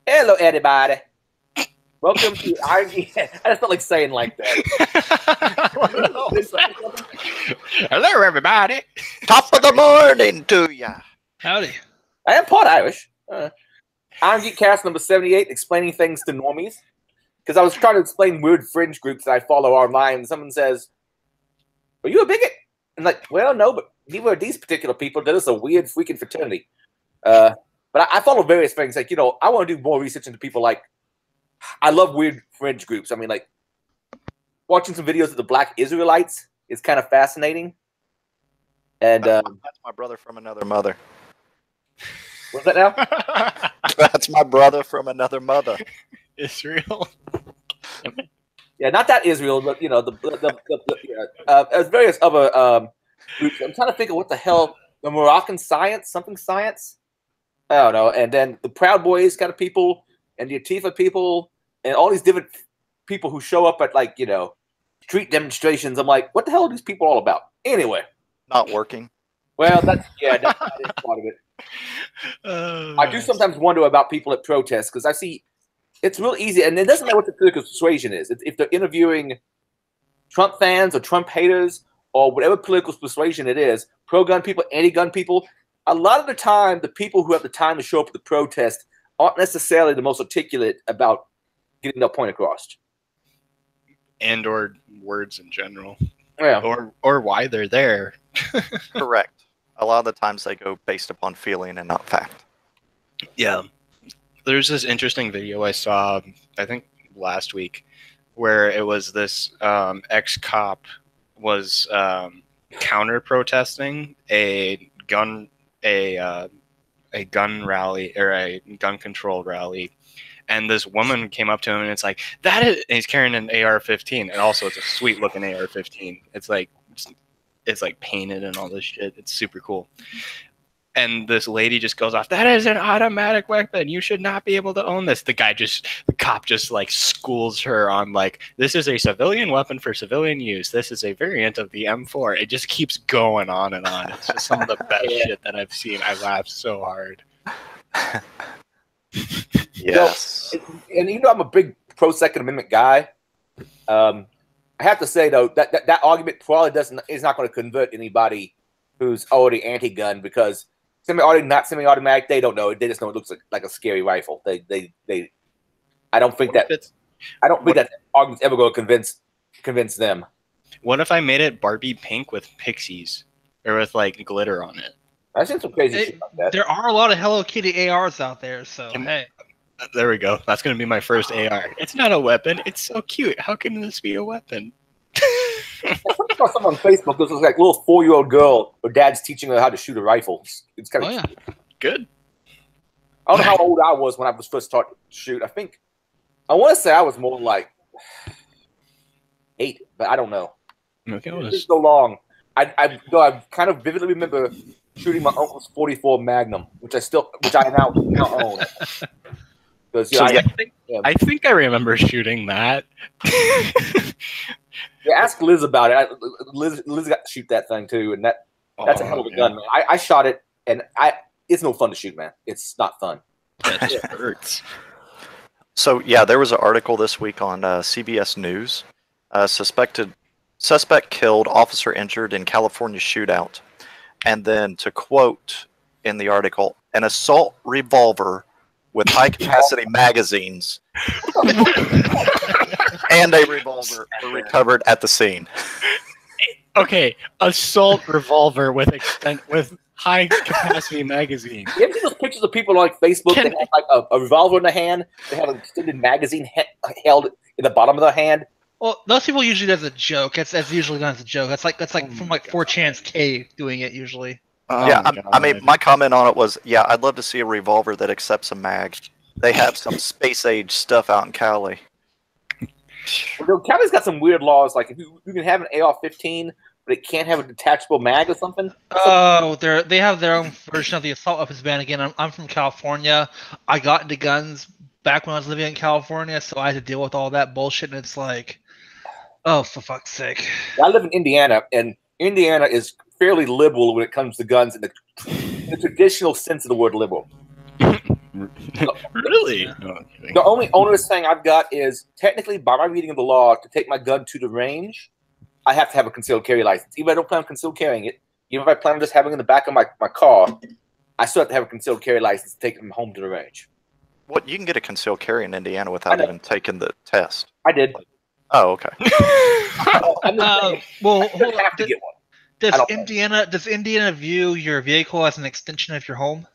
Hello, everybody. Welcome to Irongeek. I just felt like saying like that. Hello, everybody. Top of the morning to ya. Howdy. I am part Irish. Irongeek cast number 78, explaining things to normies. Because I was trying to explain weird fringe groups that I follow online, and someone says, "Are you a bigot?" And like, well, no, but neither are these particular people. That is a weird freaking fraternity. But I follow various things. Like, I want to do more research into people like. I love weird fringe groups. I mean, like, watching some videos of the Black Israelites is kind of fascinating. And that's my brother from another mother. What's that now? That's my brother from another mother. Israel. Yeah, not that Israel, but there's various other groups. I'm trying to think of what the hell the Moroccan science, something science. I don't know. And then the Proud Boys kind of people, and the Antifa people, and all these different people who show up at street demonstrations. I'm like, what the hell are these people all about? Anyway, not working. Well, that is part of it. I do sometimes wonder about people at protests because I see it's real easy, and it doesn't matter what the political persuasion is. If they're interviewing Trump fans or Trump haters or whatever political persuasion it is, pro-gun people, anti-gun people, a lot of the time, the people who have the time to show up at the protest aren't necessarily the most articulate about getting their point across. And or words in general. Yeah. Or why they're there. Correct. A lot of the times they go based upon feeling and not fact. Yeah. There's this interesting video I saw, I think last week, where it was this ex-cop was counter-protesting a gun rally or a gun control rally, and this woman came up to him and it's like, that is, and he's carrying an AR-15, and also it's a sweet looking AR-15. It's like painted and all this shit. It's super cool. And this lady just goes off, that is an automatic weapon. You should not be able to own this. The cop just like schools her on like, this is a civilian weapon for civilian use. This is a variant of the M4. It just keeps going on and on. It's just some of the best shit that I've seen. I laughed so hard. Yes. And I'm a big pro-Second Amendment guy. I have to say, though, that argument probably is not going to convert anybody who's already anti-gun because not semi-automatic, they don't know. They just know it looks like a scary rifle. I don't think that argument's ever going to convince them. What if I made it Barbie pink with pixies or with like glitter on it? I've seen some crazy shit like that. There are a lot of Hello Kitty ARs out there, so hey. There we go. That's going to be my first AR. It's not a weapon. It's so cute. How can this be a weapon? I saw someone on Facebook. This was like a little 4-year-old girl. Her dad's teaching her how to shoot a rifle. It's kind of good. I don't know how old I was when I was first starting to shoot. I want to say I was more like 8, but I don't know. Okay, it's so long. I kind of vividly remember shooting my uncle's .44 Magnum, which I now own. I think I remember shooting that. Yeah, ask Liz about it. Liz got to shoot that thing too, and that's a hell of a gun, man. I shot it, and it's no fun to shoot, man. It's not fun. It hurts. So yeah, there was an article this week on CBS News. Suspect killed, officer injured in California shootout, and then to quote in the article, an assault revolver with high-capacity magazines and a revolver were recovered at the scene. Okay, assault revolver with high-capacity magazine. You ever see those pictures of people on Facebook that have like a revolver in their hand? They have an extended magazine held in the bottom of their hand. Well, those people usually do as a joke. That's usually done as a joke. That's like from like 4chan's K doing it usually. Yeah, I mean, my comment on it was, yeah, I'd love to see a revolver that accepts a mag. They have some space-age stuff out in Cali. Well, Cali's got some weird laws, like if you can have an AR-15, but it can't have a detachable mag or something. Oh, they have their own version of the assault weapons ban. Again, I'm from California. I got into guns back when I was living in California, so I had to deal with all that bullshit, and it's like, oh, for fuck's sake. I live in Indiana, and Indiana is fairly liberal when it comes to guns in the traditional sense of the word liberal. Really? Yeah. No, I'm kidding. The only onerous thing I've got is technically, by my reading of the law, to take my gun to the range, I have to have a concealed carry license. Even if I don't plan on concealed carrying it, even if I plan on just having it in the back of my car, I still have to have a concealed carry license to take them home to the range. What, you can get a concealed carry in Indiana without even taking the test. I did. Oh, okay. I'm just saying, Well, I hold on. have to get one. Does Indiana view your vehicle as an extension of your home?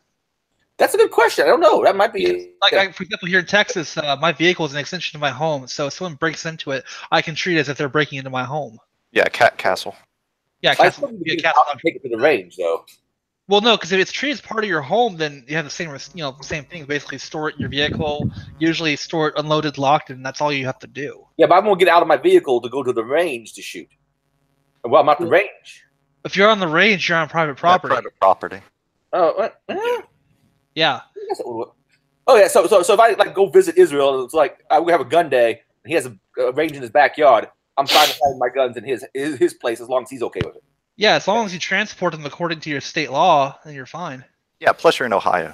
That's a good question. I don't know. That might be For example, here in Texas, my vehicle is an extension of my home. So if someone breaks into it, I can treat it as if they're breaking into my home. Yeah, Cat Castle. Yeah, I castle, still be a need castle. to take it to the range, though. Well, no, because if it's treated as part of your home, then you have the same, same thing. Basically, store it in your vehicle. Usually, store it unloaded, locked, and that's all you have to do. Yeah, but I'm gonna get out of my vehicle to go to the range to shoot. Well, I'm at the range. If you're on the range, you're on private property. Yeah, private property. Oh, what? Yeah. I guess it would work. Oh yeah, so if I like go visit Israel, it's like we have a gun day, and he has a range in his backyard. I'm fine with having my guns in his place as long as he's okay with it. Yeah, as long as you transport them according to your state law, then you're fine. Yeah, plus you're in Ohio.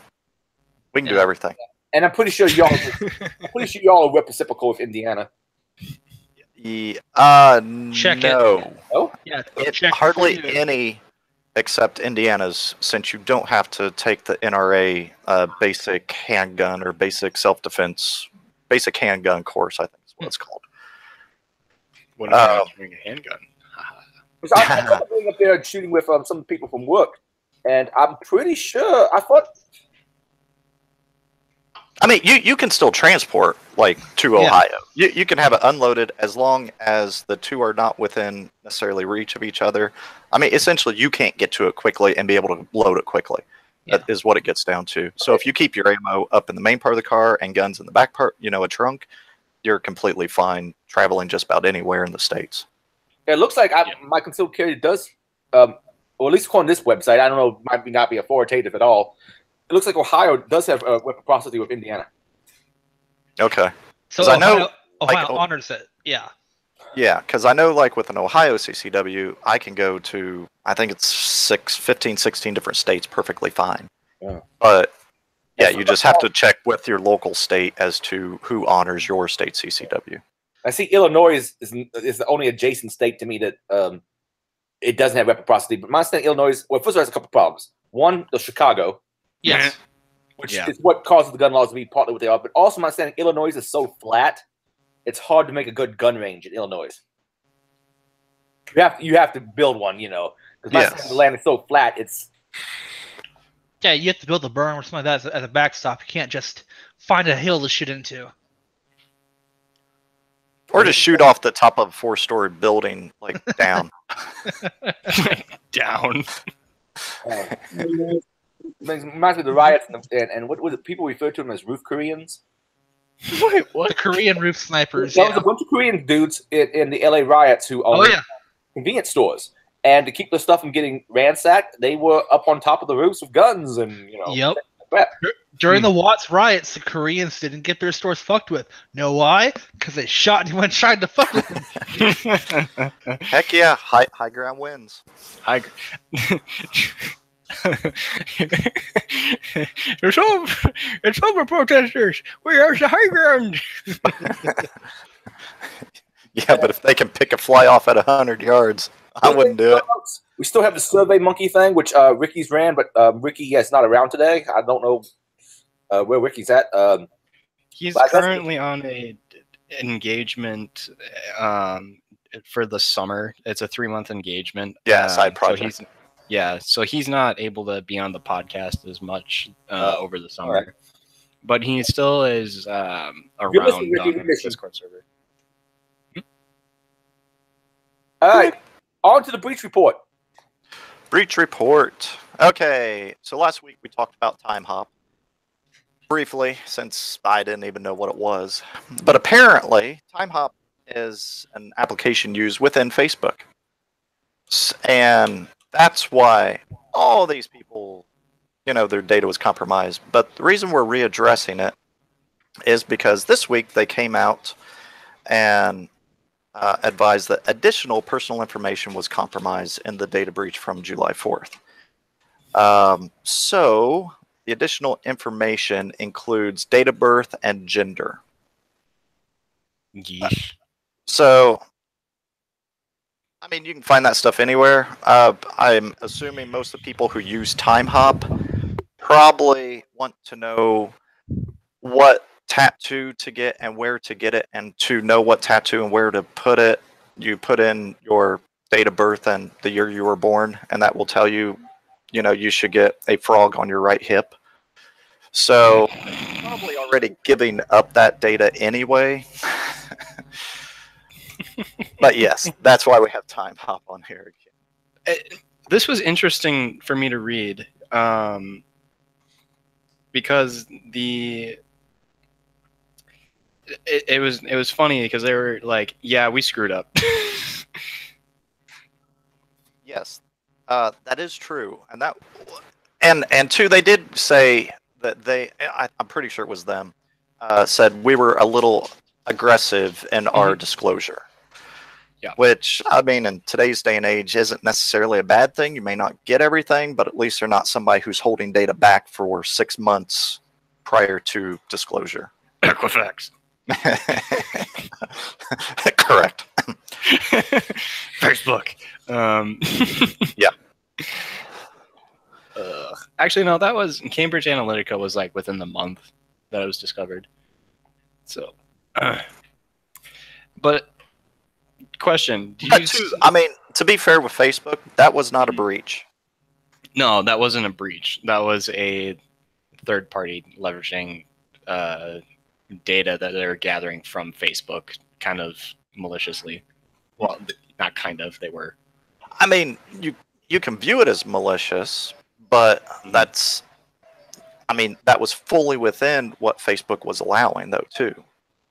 We can do everything. And I'm pretty sure y'all are reciprocal with Indiana. Check no. Oh, Yeah, Hardly any except Indiana's, since you don't have to take the NRA basic handgun or basic self-defense, basic handgun course, I think is what it's called. What about having a handgun? I'm being up there and shooting with some people from work, and I'm pretty sure I thought. I mean, you can still transport to Ohio. You can have it unloaded as long as the two are not within necessarily reach of each other. I mean, essentially, you can't get to it quickly and be able to load it quickly. Yeah. That is what it gets down to. So if you keep your ammo up in the main part of the car and guns in the back part, a trunk, you're completely fine traveling just about anywhere in the States. It looks like my concealed carry does, or at least according to this website, I don't know, might not be authoritative at all. It looks like Ohio does have reciprocity with Indiana. Okay. So Ohio honors it. Yeah. Yeah, because I know with an Ohio CCW, I can go to, I think it's 15, 16 different states perfectly fine. Yeah. But yeah, you just have to check with your local state as to who honors your state CCW. I see Illinois is the only adjacent state to me that it doesn't have reciprocity. But my state of Illinois, well, first of all, has a couple problems. One, the Chicago. Yes. Which is what causes the gun laws to be partly what they are. But also, my understanding, Illinois is so flat, it's hard to make a good gun range in Illinois. You have to build one, because the land is so flat. Yeah, you have to build a berm or something like that as a backstop. You can't just find a hill to shoot into. Or just shoot off the top of a 4-story building, down. Down. Reminds me of the riots and what was it? People refer to them as roof Koreans. Wait, what? The Korean roof snipers. There was a bunch of Korean dudes in the LA riots who owned convenience stores, and to keep the stuff from getting ransacked, they were up on top of the roofs with guns and Yep. crap. During the Watts riots, the Koreans didn't get their stores fucked with. Know why? Because they shot anyone trying to fuck with them. Heck yeah, high ground wins. It's over, protesters. We are the high ground. Yeah, but if they can pick a fly off at 100 yards, I wouldn't do it. We still have the Survey Monkey thing, which Ricky's ran, but Ricky is not around today. I don't know where Ricky's at. He's currently on a engagement for the summer. It's a 3-month engagement. Yeah, side project. So he's not able to be on the podcast as much over the summer. Right. But he still is around on the Discord server. All right, on to the breach report. Breach report. Okay, so last week we talked about Timehop briefly, since I didn't even know what it was. But apparently, Timehop is an application used within Facebook. And that's why all these people, their data was compromised. But the reason we're readdressing it is because this week they came out and advised that additional personal information was compromised in the data breach from July 4th. So The additional information includes date of birth and gender. Yeesh. So, I mean, you can find that stuff anywhere. I'm assuming most of the people who use Timehop probably want to know what tattoo to get and where to get it, and to know what tattoo and where to put it, you put in your date of birth and the year you were born, and that will tell you, you should get a frog on your right hip. So, probably already giving up that data anyway. But yes, that's why we have Timehop on here again. This was interesting for me to read, because it was funny because they were like, "Yeah, we screwed up." Yes, that is true, and two, they did say that I'm pretty sure it was them, said we were a little aggressive in our disclosure. Yeah. Which, I mean, in today's day and age, isn't necessarily a bad thing. You may not get everything, but at least they're not somebody who's holding data back for 6 months prior to disclosure. Equifax. Correct. Facebook. Yeah. Actually, no, that was Cambridge Analytica was like within the month that it was discovered. So, but question: I mean, to be fair with Facebook, that was not a breach. No, that wasn't a breach. That was a third party leveraging data that they were gathering from Facebook, kind of maliciously. Well, not kind of. They were. I mean, you can view it as malicious, but that was fully within what Facebook was allowing, though, too.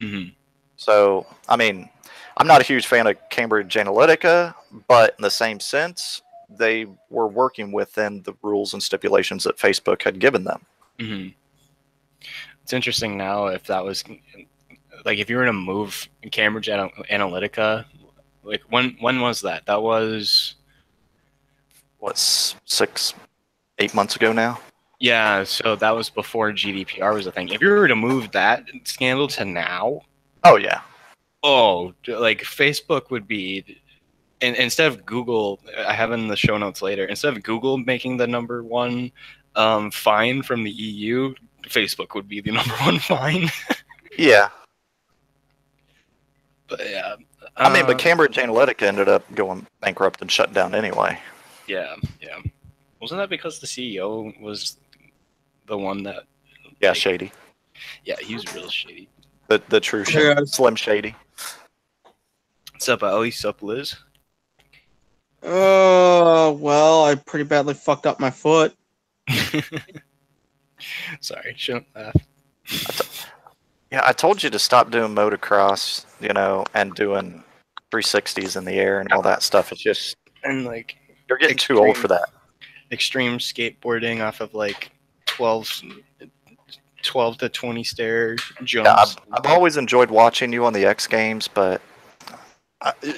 Mm-hmm. So, I mean, I'm not a huge fan of Cambridge Analytica, but in the same sense, they were working within the rules and stipulations that Facebook had given them. Mm-hmm. It's interesting now if that was like if you were to move Cambridge Analytica, like when was that? That was what, 6-8 months ago now? Yeah, so that was before GDPR was a thing. If you were to move that scandal to now, oh yeah, like Facebook would be, and instead of Google, I have in the show notes later, instead of Google making the #1 fine from the EU, Facebook would be the #1 fine. Yeah. But yeah. I mean, but Cambridge Analytica ended up going bankrupt and shut down anyway. Yeah. Wasn't that because the CEO was the one that... Yeah, like, shady. Yeah, he was real shady. The true Slim Shady. What's up, Ali? What's up, Liz? Well, I pretty badly fucked up my foot. Sorry, shouldn't laugh. Yeah, I told you to stop doing motocross, and doing 360s in the air and all that stuff. It's just, And like you're getting too old for that. Extreme skateboarding off of like 12 to 20 stair jumps. Yeah, I've always enjoyed watching you on the X Games, but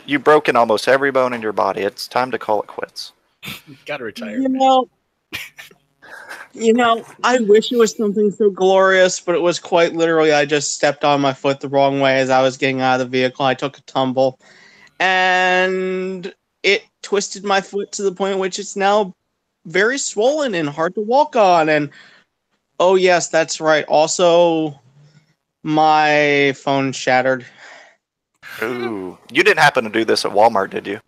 you've broken almost every bone in your body. It's time to call it quits. Gotta retire. I wish it was something so glorious, but it was quite literally I just stepped on my foot the wrong way as I was getting out of the vehicle. I took a tumble, and it twisted my foot to the point which it's now very swollen and hard to walk on. And oh yes, that's right. Also, my phone shattered. Ooh, you didn't happen to do this at Walmart, did you?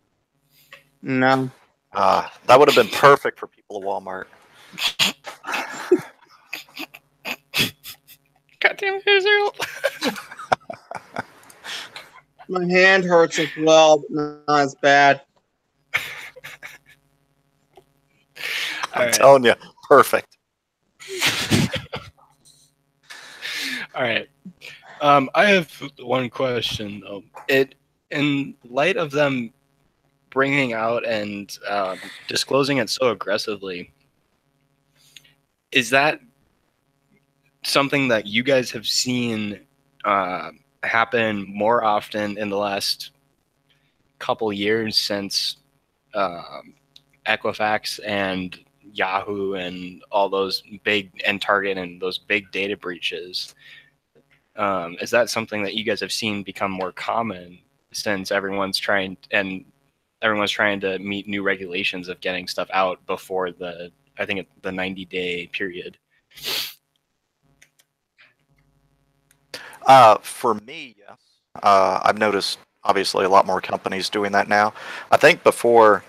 No. That would have been perfect for people at Walmart. Goddamn Israel. My hand hurts as well, but not as bad. I'm telling you, perfect. All right. I have one question though. In light of them bringing out and disclosing it so aggressively, is that something that you guys have seen happen more often in the last couple years since Equifax and Yahoo and all those big, and Target and those big data breaches. Is that something that you guys have seen become more common since everyone's trying to meet new regulations of getting stuff out before the 90-day period? For me, yes. I've noticed obviously a lot more companies doing that now. I think before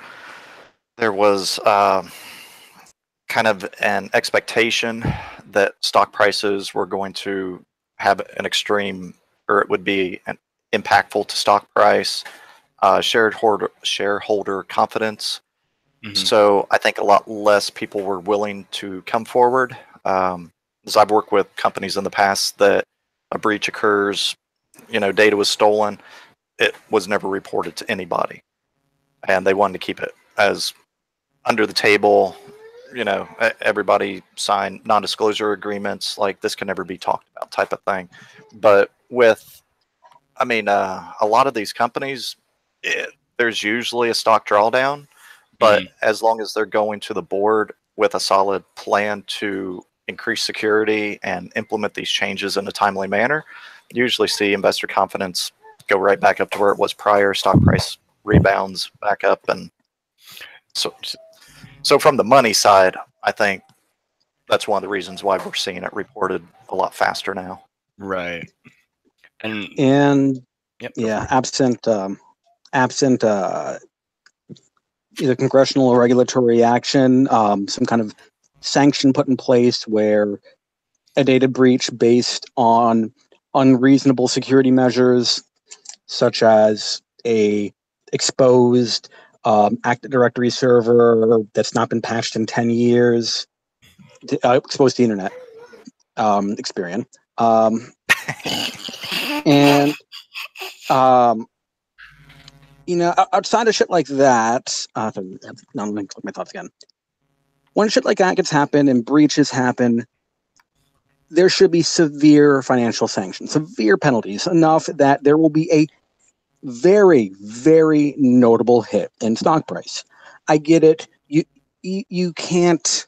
there was kind of an expectation that stock prices were going to have an extreme, or it would be impactful to stock price, shareholder confidence. Mhm. So I think a lot less people were willing to come forward. As I've worked with companies in the past that a breach occurs, data was stolen, it was never reported to anybody, and they wanted to keep it as under the table. Everybody signed non-disclosure agreements, like this can never be talked about type of thing. But with, a lot of these companies, there's usually a stock drawdown, but as long as they're going to the board with a solid plan to increase security and implement these changes in a timely manner, you usually see investor confidence go right back up to where it was prior. Stock price rebounds back up, and so from the money side, I think that's one of the reasons why we're seeing it reported a lot faster now. Right. And yep, yeah, absent either congressional or regulatory action, some kind of sanction put in place where a data breach based on unreasonable security measures, such as a exposed Active Directory server that's not been patched in 10 years, exposed to the internet, Experian. And outside of shit like that, now let me click my thoughts again. When shit like that gets happen and breaches happen, there should be severe financial sanctions, severe penalties, enough that there will be a very, very notable hit in stock price. I get it. You can't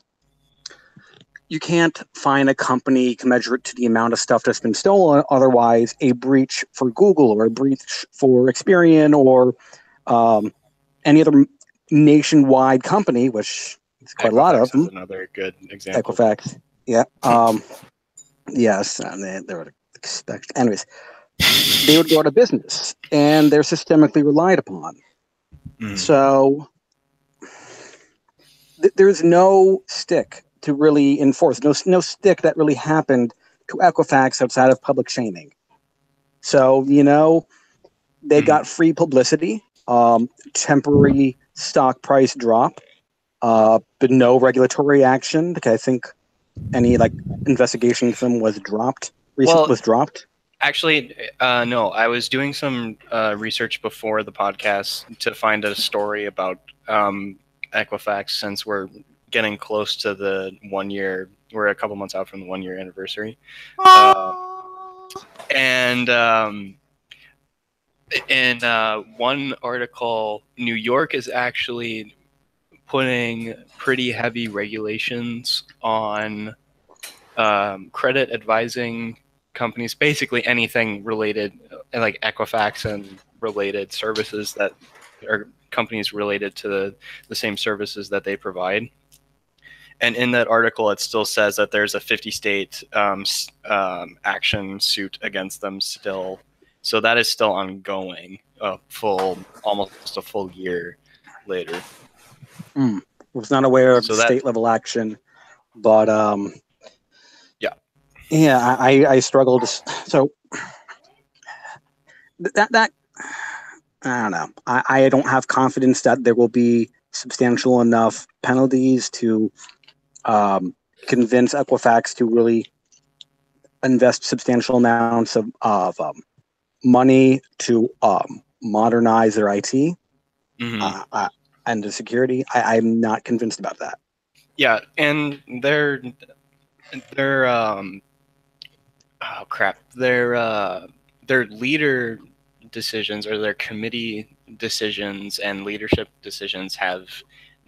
find a company commensurate to the amount of stuff that's been stolen. Otherwise, a breach for Google or a breach for Experian or any other nationwide company, which is quite Equifax a lot of them. is another good example. Equifax, yeah. Yes, they would expect. Anyways, they would go out of business, and they're systemically relied upon. So there's no stick to really enforce. No stick that really happened to Equifax outside of public shaming. So they got free publicity, temporary stock price drop, but no regulatory action. I think any investigation of them was dropped. Was dropped. Actually, no. I was doing some research before the podcast to find a story about Equifax, since we're getting close to the 1 year. We're a couple months out from the 1 year anniversary. And in one article, New York is actually putting pretty heavy regulations on credit advising companies, basically anything related, like Equifax and related services that are companies related to the same services that they provide. And in that article, it still says that there's a 50-state action suit against them still. So that is still ongoing, almost a full year later. I was not aware of state-level action, but yeah, I struggled. So that I don't know. I don't have confidence that there will be substantial enough penalties to convince Equifax to really invest substantial amounts of money to modernize their IT and the security. I'm not convinced about that. Yeah, and their leader decisions or their committee decisions and leadership decisions have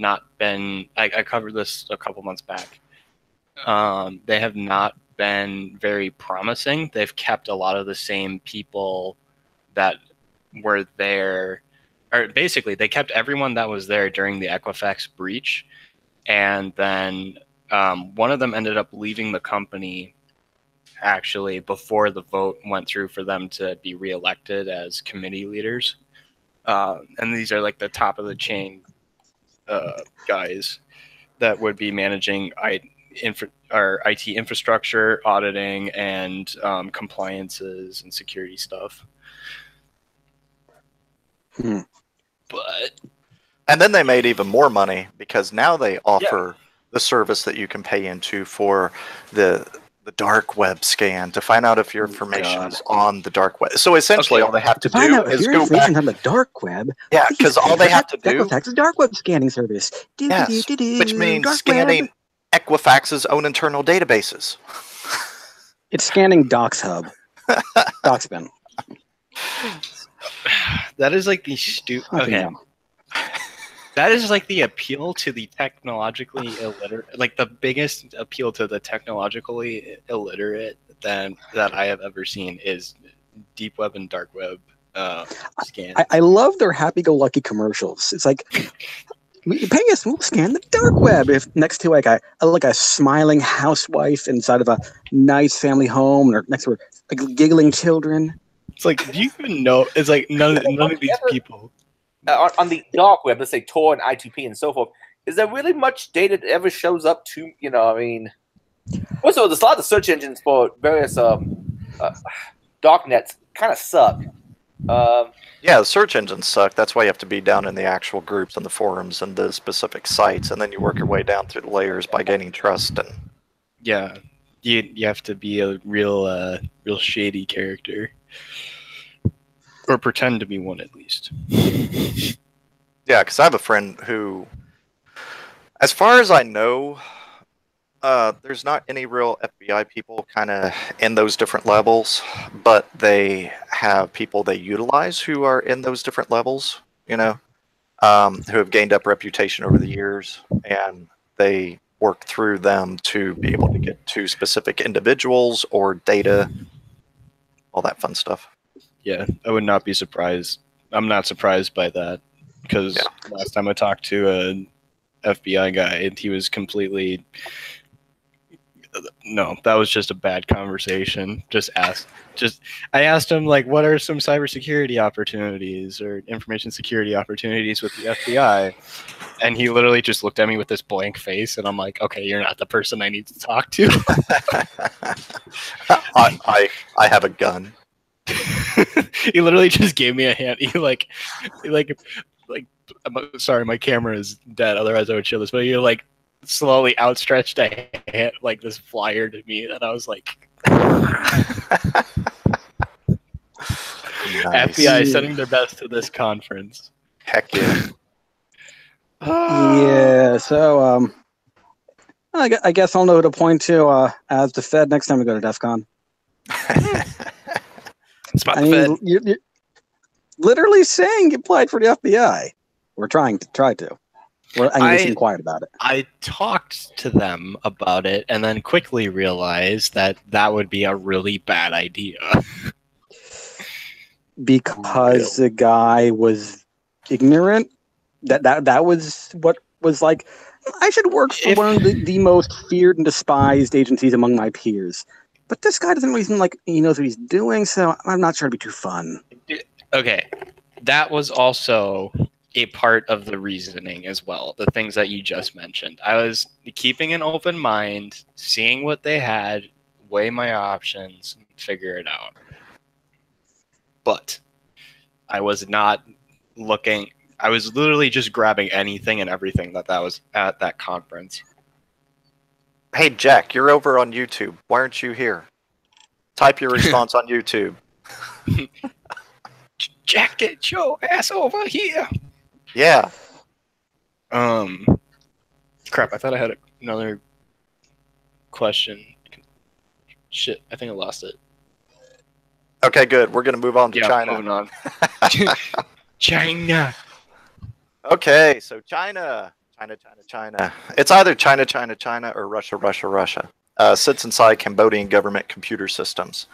not been. I covered this a couple months back. They have not been very promising. They've kept a lot of the same people that were there, or basically they kept everyone that was there during the Equifax breach, and then one of them ended up leaving the company actually before the vote went through for them to be reelected as committee leaders. And these are like the top of the chain guys that would be managing IT infrastructure, auditing, and compliances and security stuff. But And then they made even more money because now they offer the service that you can pay into for the dark web scan to find out if your information is on the dark web. So essentially, all they have to Find do out if is your go information's back. on the dark web. Yeah, because all they have to do, Equifax's dark web scanning service. yes, which means Dark scanning web. Equifax's own internal databases. It's scanning DocsHub. DocsBin. that is like the okay. That is like the appeal to the technologically illiterate, like the biggest appeal to the technologically illiterate that I have ever seen is deep web and dark web scans. I love their happy-go-lucky commercials. It's like, you pay us, we'll scan the dark web. If next to like a smiling housewife inside of a nice family home, or next to her like giggling children. It's like, do you even know? It's like none of these people. On the dark web, let's say Tor and I2P and so forth, is there really much data that ever shows up to, I mean, also, there's a lot of search engines for various dark nets kind of suck. Yeah, the search engines suck. That's why you have to be down in the actual groups and the forums and the specific sites, and then you work your way down through the layers by gaining trust. And yeah, you have to be a real shady character. Or pretend to be one, at least. yeah, because I have a friend who, as far as I know, there's not any real FBI people kind of in those different levels, but they have people they utilize who are in those different levels, who have gained up reputation over the years, and they work through them to be able to get to specific individuals or data, all that fun stuff. Yeah, I would not be surprised. I'm not surprised by that because last time I talked to an FBI guy, he was completely. No, that was just a bad conversation. I asked him like, what are some cybersecurity opportunities or information security opportunities with the FBI, and he literally just looked at me with this blank face, and I'm like, okay, you're not the person I need to talk to. I have a gun. He literally just gave me a hand. He like, I'm sorry, my camera is dead. Otherwise, I would show this. But he like slowly outstretched a hand, like this flyer to me, and I was like, Nice. FBI sending their best to this conference. Heck yeah. Yeah. So I guess I'll know who to point to as the Fed next time we go to DEF CON. Spot the Fed. You're literally saying you applied for the FBI. We're trying to. I seem quiet about it. I talked to them about it and then quickly realized that would be a really bad idea. Because the guy was ignorant. That was what was like, I should work for one of the most feared and despised agencies among my peers. But this guy doesn't really seem like he knows what he's doing, so I'm not sure it'd be too fun. Okay, that was also a part of the reasoning as well. The things that you just mentioned. I was keeping an open mind, seeing what they had, weigh my options, and figure it out. But I was not looking. I was literally just grabbing anything and everything that was at that conference. Hey, Jack, you're over on YouTube. Why aren't you here? Type your response on YouTube. Jack, get your ass over here. Yeah. Crap, I thought I had another question. Shit, I think I lost it. Okay, good. We're going to move on to China. Moving on. China. Okay, so China China. It's either China, or Russia. Sits inside Cambodian government computer systems.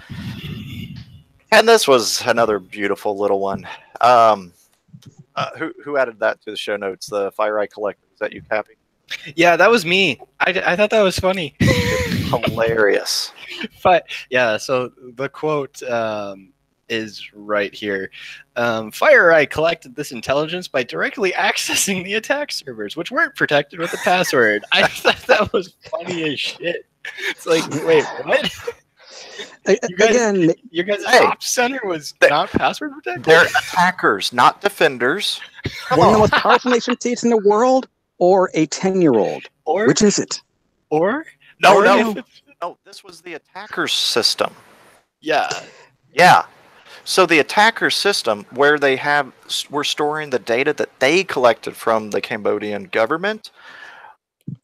And this was another beautiful little one. Who added that to the show notes? The FireEye Collector. Is that you, Cappy? Yeah, that was me. I thought that was funny. Hilarious. But yeah, so the quote is right here. FireEye collected this intelligence by directly accessing the attack servers, which weren't protected with a password. I thought that was funny as shit. It's like, wait, what? Your guys' ops center was not password protected? They're attackers, not defenders. One of the most powerful nation states in the world, or a 10-year-old? Which is it? No, this was the attacker system. Yeah. Yeah. So the attacker system, where we're storing the data that they collected from the Cambodian government,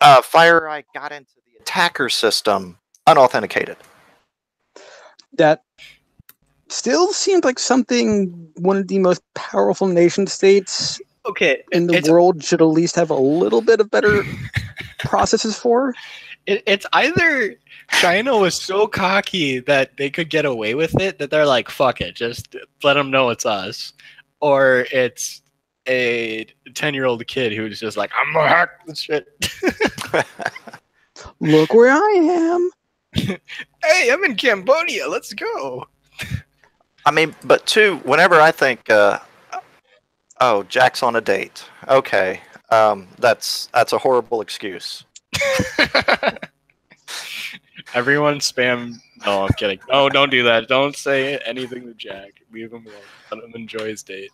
FireEye got into the attacker system unauthenticated. That still seems like something one of the most powerful nation states in the world should at least have a little bit of better processes for. It's either China was so cocky that they could get away with it that they're like, fuck it, just let them know it's us. Or it's a 10-year-old kid who's just like, I'm gonna hack this shit. Look where I am. Hey, I'm in Cambodia. Let's go. I mean, but too, whenever I think, oh, Jack's on a date. Okay, that's a horrible excuse. Everyone spam. No, I'm kidding. Oh, don't do that. Don't say anything to Jack. Leave him alone. Let him enjoy his date.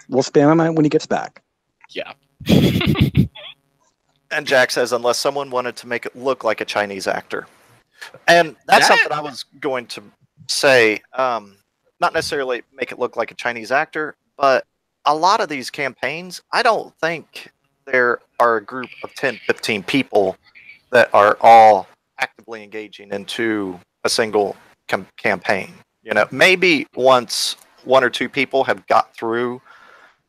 We'll spam him when he gets back. Yeah. And Jack says, unless someone wanted to make it look like a Chinese actor. And that's something I was going to say. Not necessarily make it look like a Chinese actor, but a lot of these campaigns, I don't think there are a group of 10, 15 people that are all actively engaging into a single campaign. You know, maybe once one or two people have got through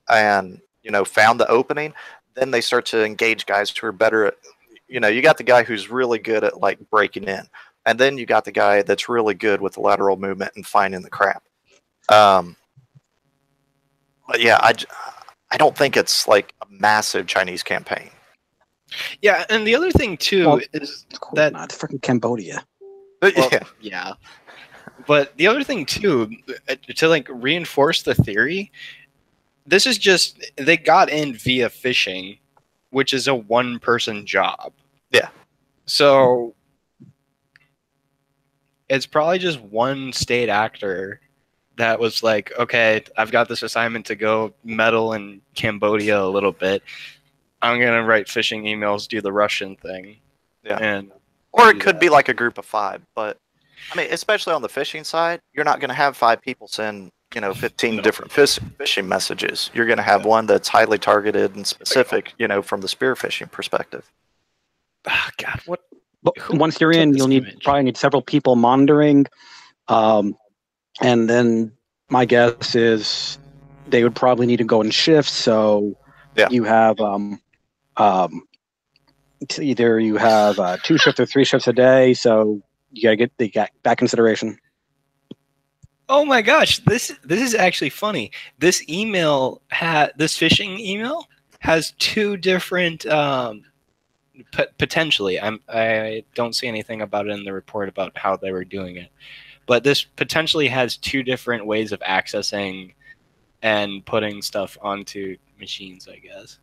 and, you know, found the opening, then they start to engage guys who are better at, you know, you got the guy who's really good at like breaking in, and then you got the guy that's really good with the lateral movement and finding the crap. But yeah, I don't think it's like a massive Chinese campaign. Yeah, and the other thing too is that not freaking Cambodia. Well, yeah. But the other thing too, to like reinforce the theory, this is just they got in via phishing, which is a one-person job. Yeah. So it's probably just one state actor that was like, okay, I've got this assignment to go meddle in Cambodia a little bit. I'm going to write phishing emails, do the Russian thing. Yeah. Or it could be like a group of 5. But, I mean, especially on the phishing side, you're not going to have 5 people send, you know, 15 different phishing messages. You're going to have one that's highly targeted and specific, you know, from the spearfishing perspective. Oh, God, what? But once you're in, you'll probably need several people monitoring. And then my guess is they would probably need to go in shifts. So you have either you have 2 shifts or 3 shifts a day. So you gotta get back consideration. Oh my gosh, this is actually funny. This phishing email has 2 different potentially. I don't see anything about it in the report about how they were doing it. But this potentially has 2 different ways of accessing and putting stuff onto machines, I guess.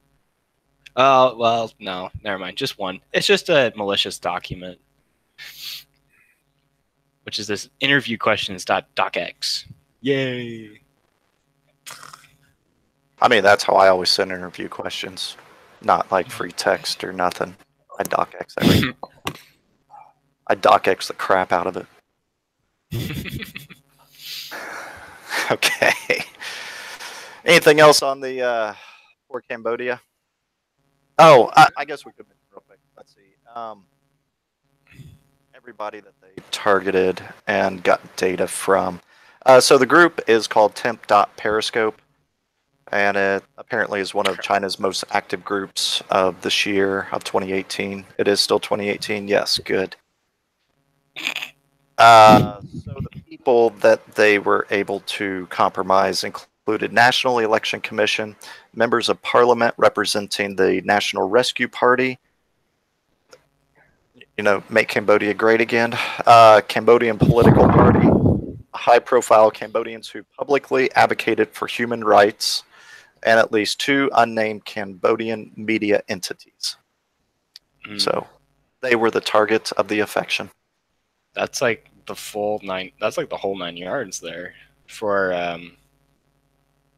Oh, well, no, never mind. Just one. It's just a malicious document, which is this interview questions.docx. Yay. I mean, that's how I always send interview questions. Not like free text or nothing. I docx everything. I docx the crap out of it. Okay. Anything else on the for Cambodia? Oh, I guess we could make it real quick. Let's see. Everybody that they targeted and got data from. So the group is called temp.periscope. and it apparently is one of China's most active groups of this year, of 2018. It is still 2018? Yes, good. So the people that they were able to compromise included National Election Commission, members of parliament representing the National Rescue Party, make Cambodia great again, Cambodian political party, high-profile Cambodians who publicly advocated for human rights, and at least 2 unnamed Cambodian media entities. So they were the target of the affection. That's like the full 9. That's like the whole 9 yards there for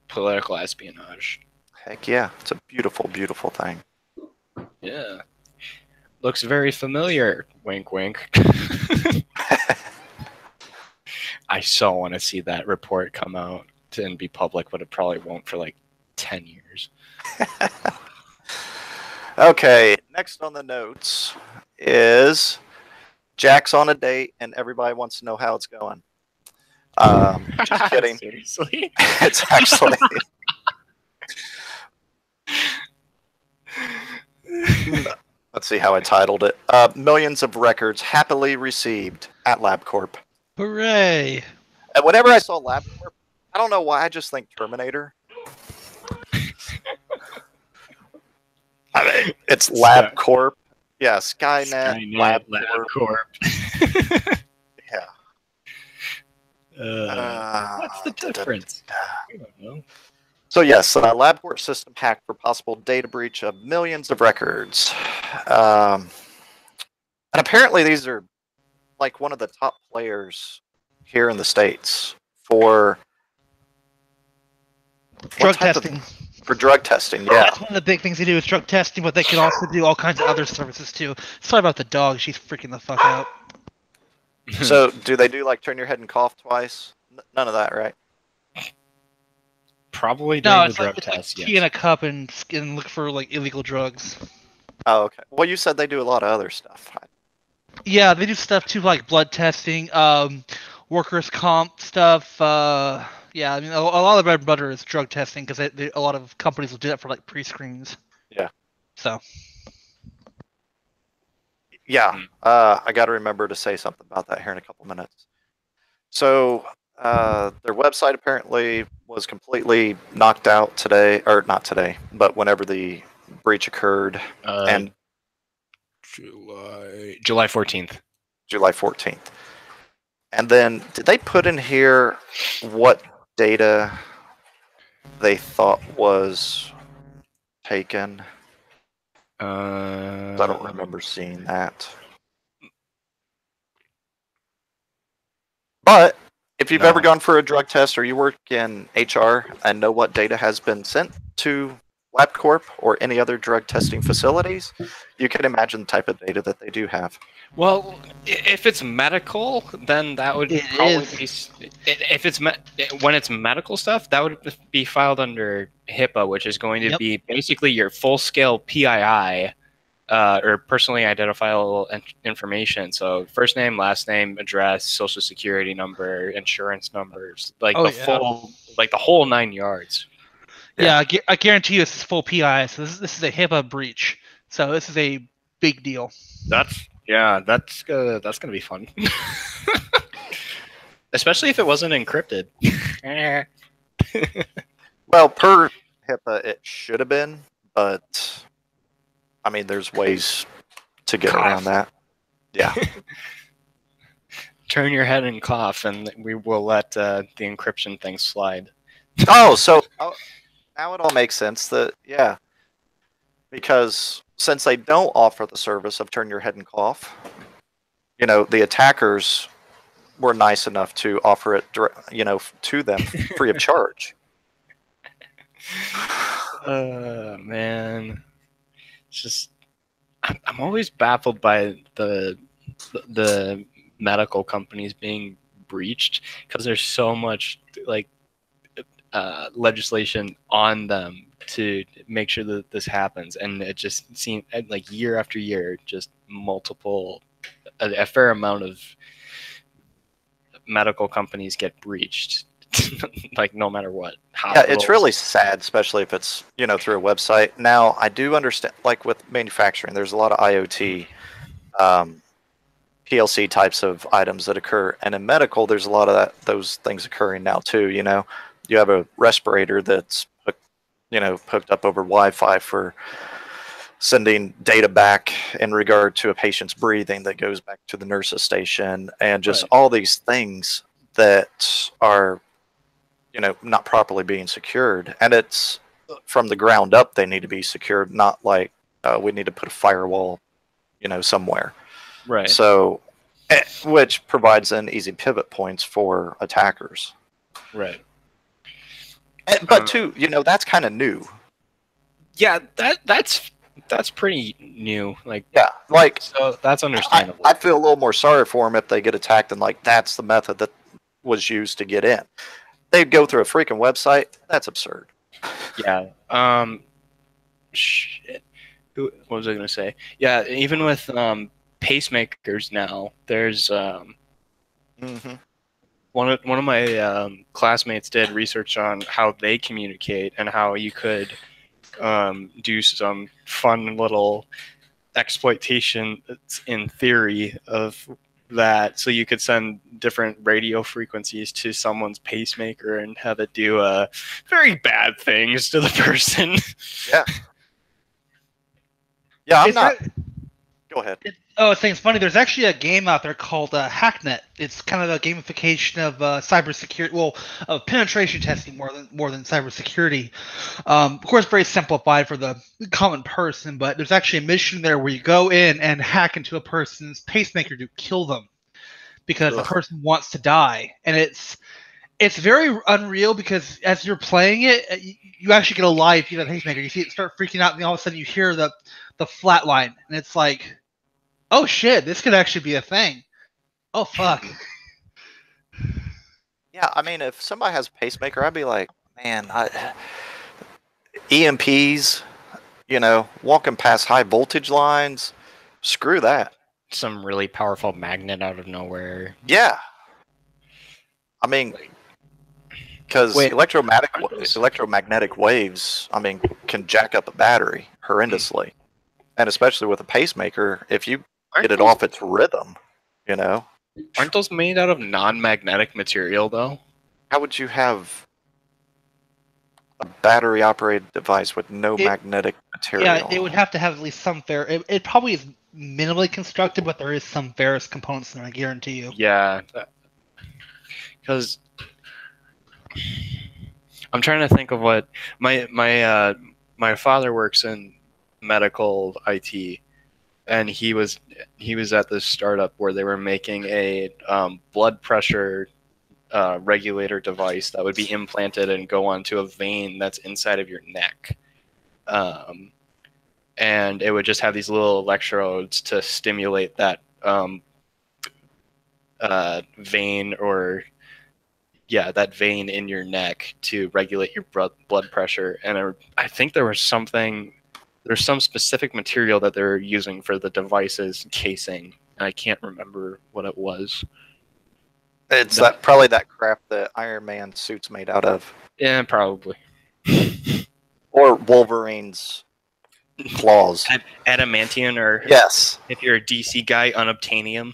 political espionage. Heck yeah, it's a beautiful, beautiful thing. Yeah, looks very familiar. Wink, wink. I so want to see that report come out and be public, but it probably won't for like 10 years. Okay, next on the notes is Jack's on a date and everybody wants to know how it's going. Just kidding. Seriously? It's actually... Let's see how I titled it. Millions of records happily received at LabCorp. Hooray! And whenever I saw LabCorp, I don't know why, I just think Terminator. I mean, it's LabCorp. Yeah, Skynet, LabCorp. Yeah. What's the difference? I don't know. So yes, LabCorp system hacked for possible data breach of millions of records. And apparently these are like one of the top players here in the States for Drug testing. For drug testing, yeah. That's one of the big things they do is drug testing, but they can also do all kinds of other services too. Sorry about the dog; she's freaking the fuck out. So, do they do like turn your head and cough twice? None of that, right? Probably during the drug it's test. Tea in a cup and look for like illegal drugs. Oh, okay. Well, you said they do a lot of other stuff. Yeah, they do stuff too, like blood testing, workers' comp stuff. Yeah, I mean, a lot of bread and butter is drug testing because a lot of companies will do that for like pre-screens. Yeah. So. Yeah, I got to remember to say something about that here in a couple minutes. So, their website apparently was completely knocked out today, or not today, but whenever the breach occurred, and July 14th. July 14th. And then, did they put in here what data they thought was taken? I don't remember seeing that. But if you've ever gone for a drug test or you work in HR and know what data has been sent to LabCorp or any other drug testing facilities, you can imagine the type of data that they do have. Well, if it's medical, then that would probably be. If it's when it's medical stuff, that would be filed under HIPAA, which is going to be basically your full-scale PII, or personally identifiable the first name, last name, address, social security number, insurance numbers, like the whole 9 yards. Yeah, I guarantee you this is full PI. So this is a HIPAA breach. So this is a big deal. That's gonna be fun. Especially if it wasn't encrypted. Well, per HIPAA, it should have been, but I mean, there's ways to get around that. Yeah. Turn your head and cough, and we will let the encryption thing slide. Oh, so now it all makes sense that, because since they don't offer the service of turn your head and cough, the attackers were nice enough to offer it, to them free of charge. Man, it's just I'm always baffled by the medical companies being breached because there's so much legislation on them to make sure that this happens, and it just seems like year after year, just a fair amount of medical companies get breached, like no matter what. hospitals. Yeah, it's really sad, especially if it's through a website. Now, I do understand, like with manufacturing, there's a lot of IoT, PLC types of items that occur, and in medical, there's a lot of those things occurring now too. You have a respirator that's hooked up over Wi-Fi for sending data back in regard to a patient's breathing that goes back to the nurse's station, and just all these things that are not properly being secured. And it's from the ground up they need to be secured, not like we need to put a firewall somewhere. Right. So which provides then easy pivot points for attackers. Right. But too, that's kind of new. Yeah, that's pretty new. Like, yeah, like, so that's understandable. I feel a little more sorry for them if they get attacked and like that's the method that was used to get in. They'd go through a freaking website. That's absurd. Yeah. Shit. What was I gonna say? Yeah, even with pacemakers now, there's one of my classmates did research on how they communicate and how you could do some fun little exploitation in theory of that, so you could send different radio frequencies to someone's pacemaker and have it do very bad things to the person. Yeah, Go ahead. I think it's funny. There's actually a game out there called Hacknet. It's kind of a gamification of cybersecurity, well, of penetration testing more than cybersecurity. Of course, very simplified for the common person, but there's actually a mission there where you go in and hack into a person's pacemaker to kill them because the person wants to die, and it's very unreal because as you're playing it, you actually get a live view of the pacemaker. You see it start freaking out, and all of a sudden you hear the flat line, and it's like, oh shit, this could actually be a thing. Oh fuck. Yeah, I mean, if somebody has a pacemaker, I'd be like, man, EMPs, walking past high voltage lines, screw that. Some really powerful magnet out of nowhere. Yeah. I mean, because electromagnetic waves, I mean, can jack up a battery horrendously. And especially with a pacemaker, if you get it off its rhythm, Aren't those made out of non-magnetic material, though? How would you have a battery-operated device with no magnetic material? Yeah, it would have to have at least some ferrous. It probably is minimally constructed, but there is some ferrous components in there, I guarantee you. Yeah. Because I'm trying to think of what my father works in medical IT, and he was at this startup where they were making a blood pressure regulator device that would be implanted and go onto a vein that's inside of your neck, and it would just have these little electrodes to stimulate that vein, or that vein in your neck to regulate your blood pressure. And I think there's some specific material that they're using for the device's casing. I can't remember what it was. It's probably that crap that Iron Man suit's made out of. Yeah, probably. Or Wolverine's claws. Adamantium, or yes, if you're a DC guy, unobtainium.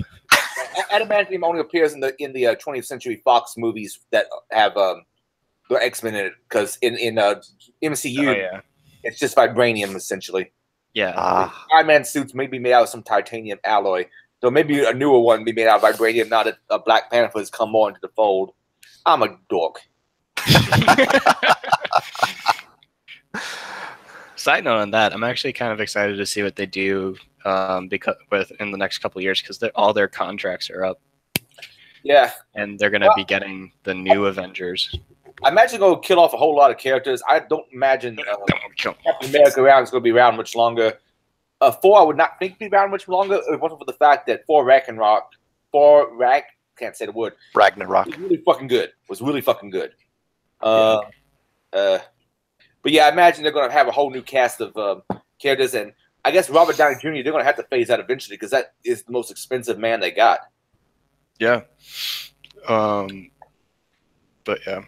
Adamantium only appears in the 20th Century Fox movies that have the X-Men in it, because in MCU, it's just vibranium essentially. Yeah. Iron Man suits may be made out of some titanium alloy, so maybe a newer one be made out of vibranium. Now that Black Panther has come more into the fold, I'm a dork. Side note on that, I'm actually kind of excited to see what they do in the next couple of years, because all their contracts are up. Yeah, and they're going to be getting the new Avengers. I imagine they'll kill off a whole lot of characters. I don't imagine Captain America around is going to be around much longer. Thor, I would not think be around much longer. It wasn't for the fact that Ragnarok, can't say the word. Ragnarok. Was really fucking good. But yeah, I imagine they're going to have a whole new cast of characters, and I guess Robert Downey Jr., they're going to have to phase out eventually, because that is the most expensive man they got. Yeah. But yeah.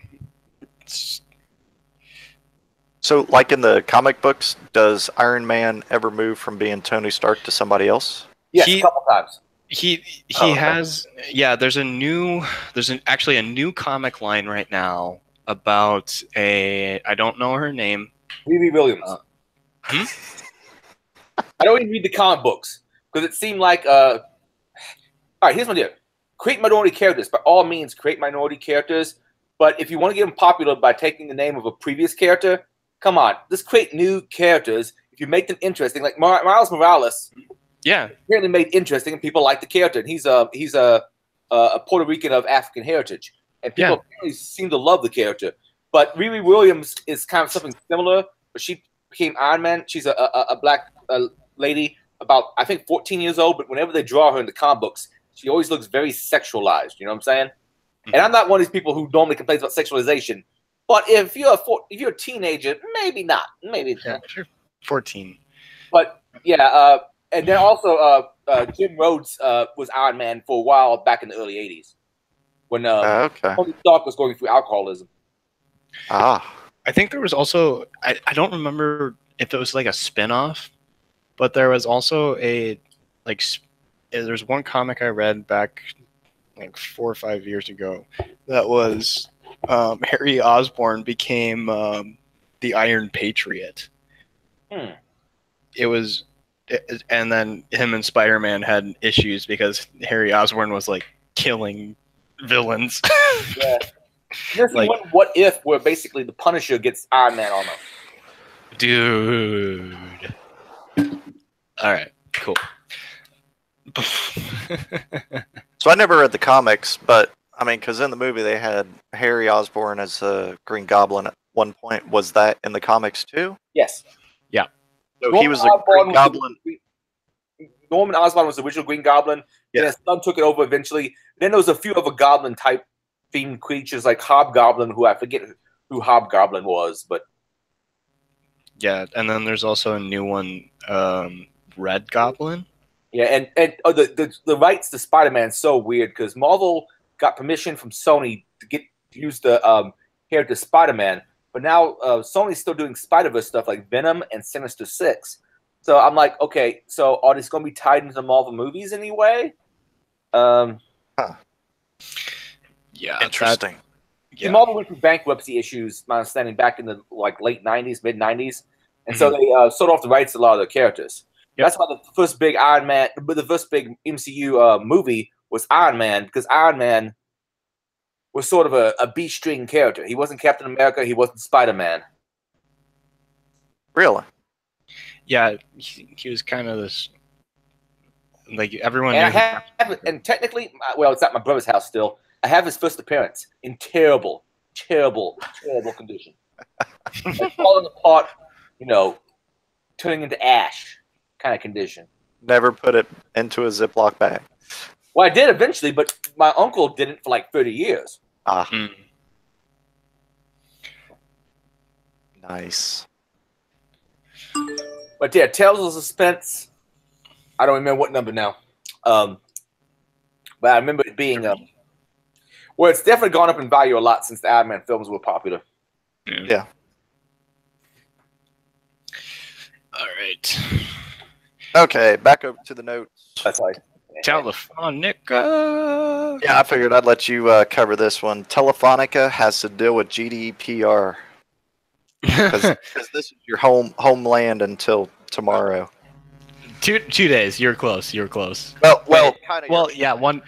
So, like in the comic books, does Iron Man ever move from being Tony Stark to somebody else? Yes, He- a couple times. He okay. has there's actually a new comic line right now about I don't know her name. Riri Williams. Hmm? I don't even read the comic books because it seemed like all right, here's my deal. Create minority characters. By all means, create minority characters. But if you want to get them popular by taking the name of a previous character, come on. Let's create new characters. If you make them interesting, like Miles Morales, Yeah. apparently made interesting, and people like the character. And he's a Puerto Rican of African heritage, and people apparently seem to love the character. But Riri Williams is kind of something similar, but she became Iron Man. She's a black lady, about I think 14 years old. But whenever they draw her in the comic books, she always looks very sexualized. You know what I'm saying? Mm-hmm. And I'm not one of these people who normally complains about sexualization. But if you're a teenager, maybe not. Maybe. Yeah, sure. 14. But yeah, and then also Jim Rhodes was Iron Man for a while back in the early '80s when Okay. Tony Stark was going through alcoholism. Ah. I think there was also I don't remember if it was like a spin-off, but there was also there's one comic I read back like 4 or 5 years ago that was Harry Osborn became the Iron Patriot. It was, and then him and Spider-Man had issues because Harry Osborn was like killing villains. Yeah. There's Like- one What If where basically the Punisher gets Iron Man armor. Dude. All right, cool. So I never read the comics, but I mean, because in the movie they had Harry Osborn as a Green Goblin at one point. Was that in the comics too? Yes. So he was a Green Goblin. Norman Osborn was the original Green Goblin. Yeah. Then his son took it over eventually. Then there was a few other Goblin type themed creatures like Hobgoblin, who I forget who Hobgoblin was, but Yeah, and then there's also a new one, Red Goblin. yeah, and the rights to Spider-Man is so weird because Marvel got permission from Sony to use the character Spider-Man, but now Sony's still doing Spider-Verse stuff like Venom and Sinister Six. So I'm like, okay, so are these going to be tied into the Marvel movies anyway? Yeah, Interesting. See, Marvel went through bankruptcy issues, my understanding, back in the late '90s, mid '90s, and so they sold off the rights to a lot of their characters. Yep. That's why the first big Iron Man, the first big MCU movie was Iron Man, because Iron Man was sort of a B-string character. He wasn't Captain America. He wasn't Spider-Man. Really? Yeah, he was kind of this, like everyone. And knew I have, and technically, well, it's at my brother's house still. I have his first appearance in terrible, terrible, terrible condition. Like falling apart, turning into ash kind of condition. Never put it into a Ziploc bag. Well, I did eventually, but my uncle didn't for like 30 years. Ah, Mm. nice. But yeah, Tales of Suspense. I don't remember what number now. But I remember it being well, it's definitely gone up in value a lot since the Iron Man films were popular. Yeah. All right. Okay, back over to the notes. That's like Telefonica. Yeah, I figured I'd let you cover this one. Telefonica has to deal with GDPR because this is your homeland until tomorrow. Two days. You're close. You're close. Well, kind of. Well, yeah. One.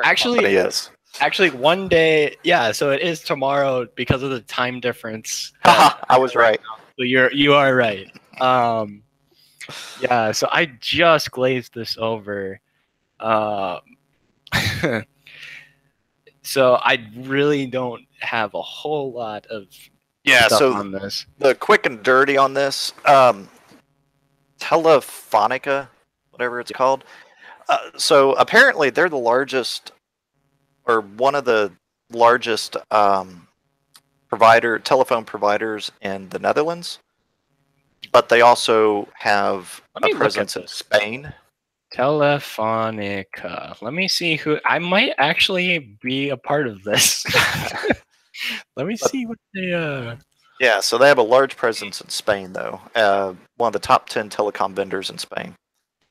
Actually, is. Actually, one day. Yeah. So it is tomorrow because of the time difference. I was right. So you are right. Yeah. So I just glazed this over. So I really don't have a whole lot of stuff on this. The quick and dirty on this, Telefonica, whatever it's called. So apparently they're the largest, or one of the largest telephone providers in the Netherlands, but they also have Let me a look presence at in this. Spain. Telefonica. Let me see who. I might actually be a part of this. Let me see what they. Yeah, so they have a large presence in Spain, though. One of the top 10 telecom vendors in Spain.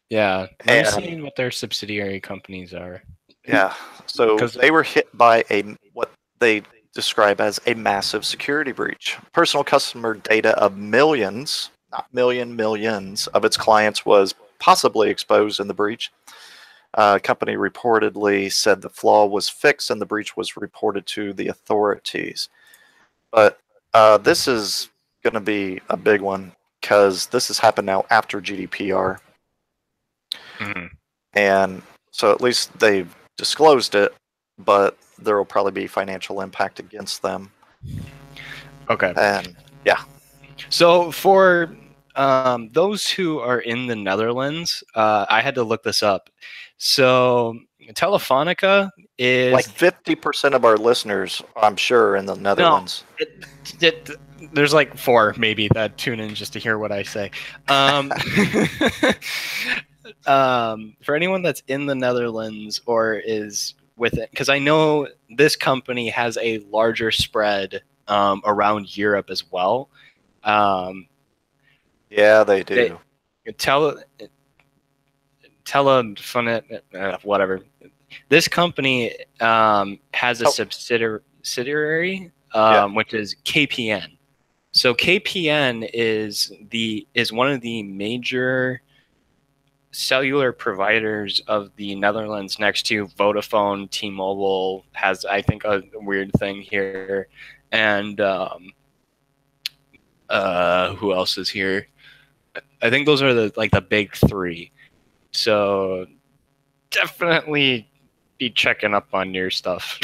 Yeah, I'm And- seeing what their subsidiary companies are. Yeah, so 'Cause- they were hit by what they describe as a massive security breach. Personal customer data of millions, not millions of its clients was possibly exposed in the breach. Company reportedly said the flaw was fixed and the breach was reported to the authorities. But this is going to be a big one because this has happened now after GDPR. Mhm. And so at least they've disclosed it, but there will probably be financial impact against them. Okay. And yeah. So for those who are in the Netherlands, I had to look this up. So Telefonica is Like 50% of our listeners, I'm sure, in the Netherlands. There's like 4 maybe that tune in just to hear what I say. For anyone that's in the Netherlands or is with it, because I know this company has a larger spread around Europe as well. Yeah, they do. Whatever. This company has a subsidiary, which is KPN. So KPN is one of the major cellular providers of the Netherlands, next to Vodafone. T-Mobile has, I think, a weird thing here, and who else is here? I think those are the big 3. So definitely be checking up on your stuff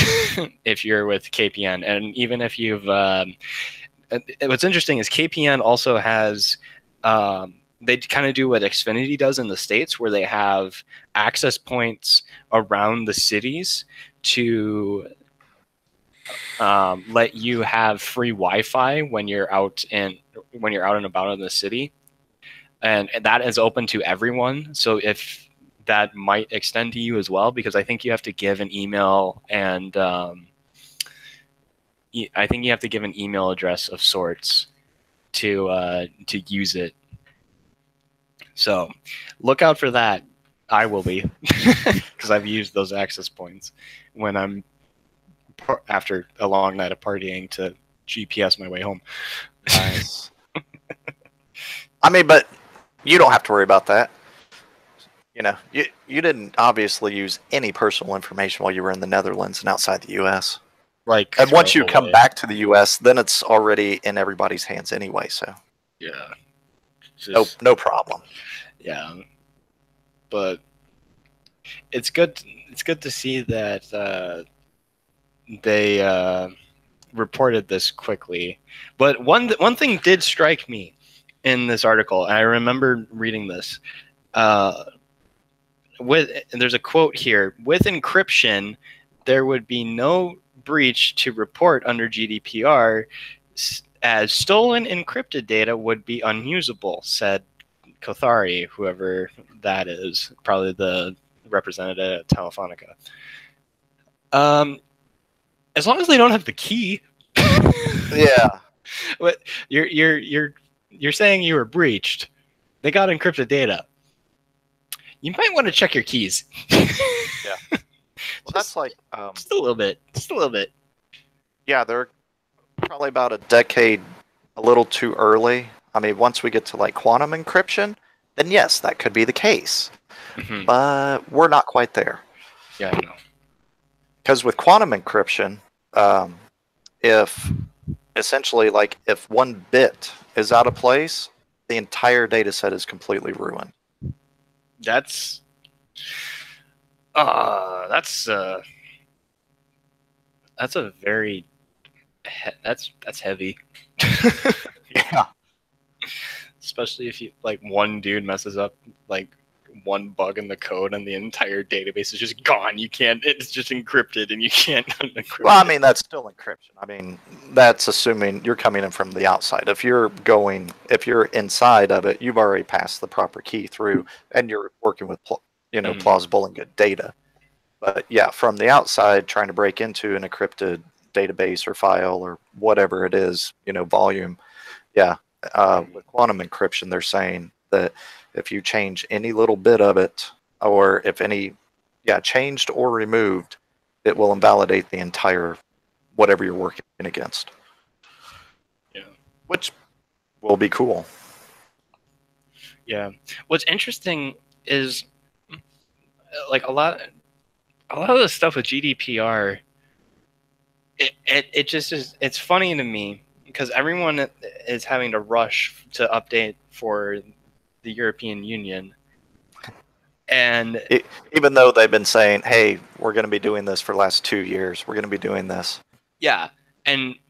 if you're with KPN, and even if you've. What's interesting is KPN also has. They kind of do what Xfinity does in the States, where they have access points around the cities to let you have free Wi-Fi when you're out and about in the city, and that is open to everyone. So if that might extend to you as well, because I think you have to give an email and I think you have to give an email address of sorts to use it. So look out for that. I will be, because I've used those access points when I'm after a long night of partying to GPS my way home. Nice. I mean, but you don't have to worry about that. You know, you didn't obviously use any personal information while you were in the Netherlands and outside the U.S. Like, and once you come back to the U.S., then it's already in everybody's hands anyway. So yeah, no problem. Yeah, but it's good. It's good to see that they reported this quickly. But one thing did strike me in this article, and I remember reading this. There's a quote here: with encryption, there would be no breach to report under GDPR, as stolen encrypted data would be unusable, said Kothari, whoever that is, probably the representative at Telefonica. As long as they don't have the key. Yeah. But you're saying you were breached. They got encrypted data. You might want to check your keys. Yeah. Well, that's like just a little bit. Just a little bit. Yeah, they're probably about a decade a little too early. I mean, once we get to like quantum encryption, then yes, that could be the case. Mm-hmm. But we're not quite there. Yeah, I know. Because with quantum encryption, if essentially like if one bit is out of place, the entire data set is completely ruined. That's a very that's heavy. Yeah. Especially if you like one dude messes up like one bug in the code and the entire database is just gone. You can't. It's just encrypted and you can't unencrypt. Well, I mean that's still encryption. I mean that's assuming you're coming in from the outside. If you're inside of it, you've already passed the proper key through, and you're working with plausible and good data. But yeah, from the outside, trying to break into an encrypted database or file or whatever it is, volume. Yeah. With quantum encryption, they're saying that if you change any little bit of it, or if any, changed or removed, it will invalidate the entire whatever you're working against. Yeah. Which will be cool. Yeah. What's interesting is like a lot of the stuff with GDPR. It just is. It's funny to me because everyone is having to rush to update for the European Union, and even though they've been saying, "Hey, we're going to be doing this for the last 2 years. We're going to be doing this." Yeah.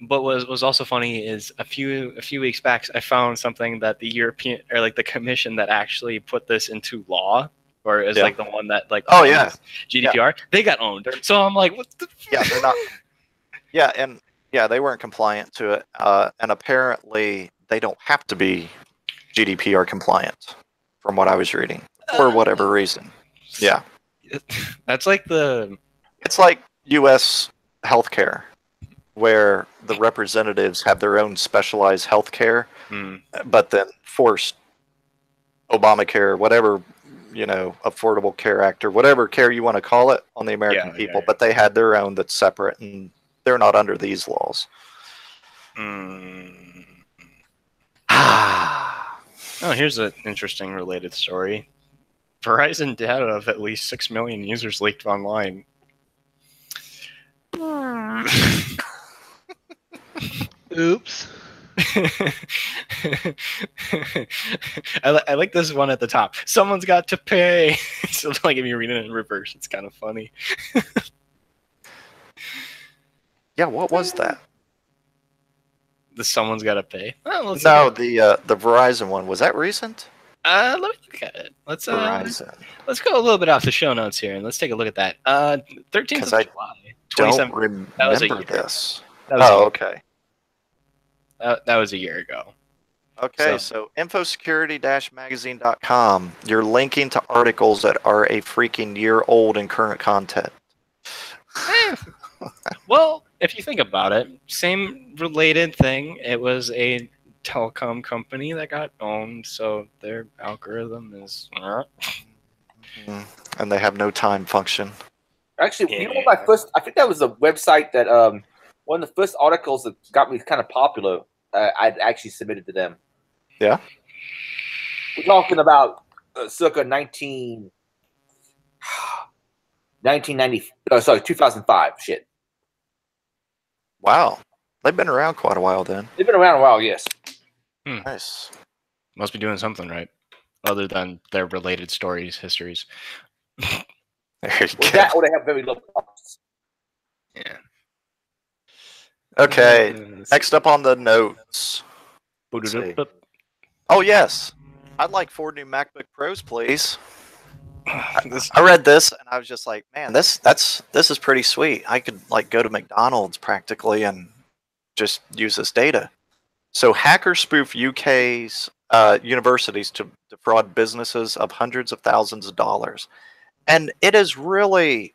But what was also funny is a few weeks back I found something that the European or like the commission that actually put this into law, or is like the one that like GDPR, they got owned. So I'm like, what the yeah, they're not. Yeah, and they weren't compliant to it, and apparently they don't have to be GDPR compliant, from what I was reading, for whatever reason. Yeah, that's like it's like U.S. healthcare, where the representatives have their own specialized healthcare, but then forced Obamacare, whatever, Affordable Care Act or whatever care you want to call it, on the American people. But they had their own that's separate, and they're not under these laws. Oh, here's an interesting related story. Verizon data of at least 6 million users leaked online. Oops. I like this one at the top. Someone's got to pay. So like if you read it in reverse, it's kind of funny. Yeah, what was that? The someone's got to pay. No, the Verizon one, was that recent? Let me look at it. Let's go a little bit off the show notes here and let's take a look at that. 13th of July. Don't remember this. Okay. That was a year ago. Okay, so infosecurity-magazine.com. You're linking to articles that are a freaking year old in current content. Well, if you think about it, same related thing. It was a telecom company that got owned, so their algorithm is... And they have no time function. Actually, you know what I think that was a website that one of the first articles that got me kind of popular, I'd actually submitted to them. Yeah? We're talking about circa 2005, shit. Wow. They've been around quite a while then. They've been around a while, yes. Nice. Must be doing something right, other than their related stories, histories. There you go. That or they have very low costs. Yeah. Okay, next up on the notes. Oh, yes. I'd like 4 new MacBook Pros, please. I read this and I was just like, man, this is pretty sweet. I could like go to McDonald's practically and just use this data. So hackers spoof UK's universities to defraud businesses of hundreds of thousands of dollars. And it is really,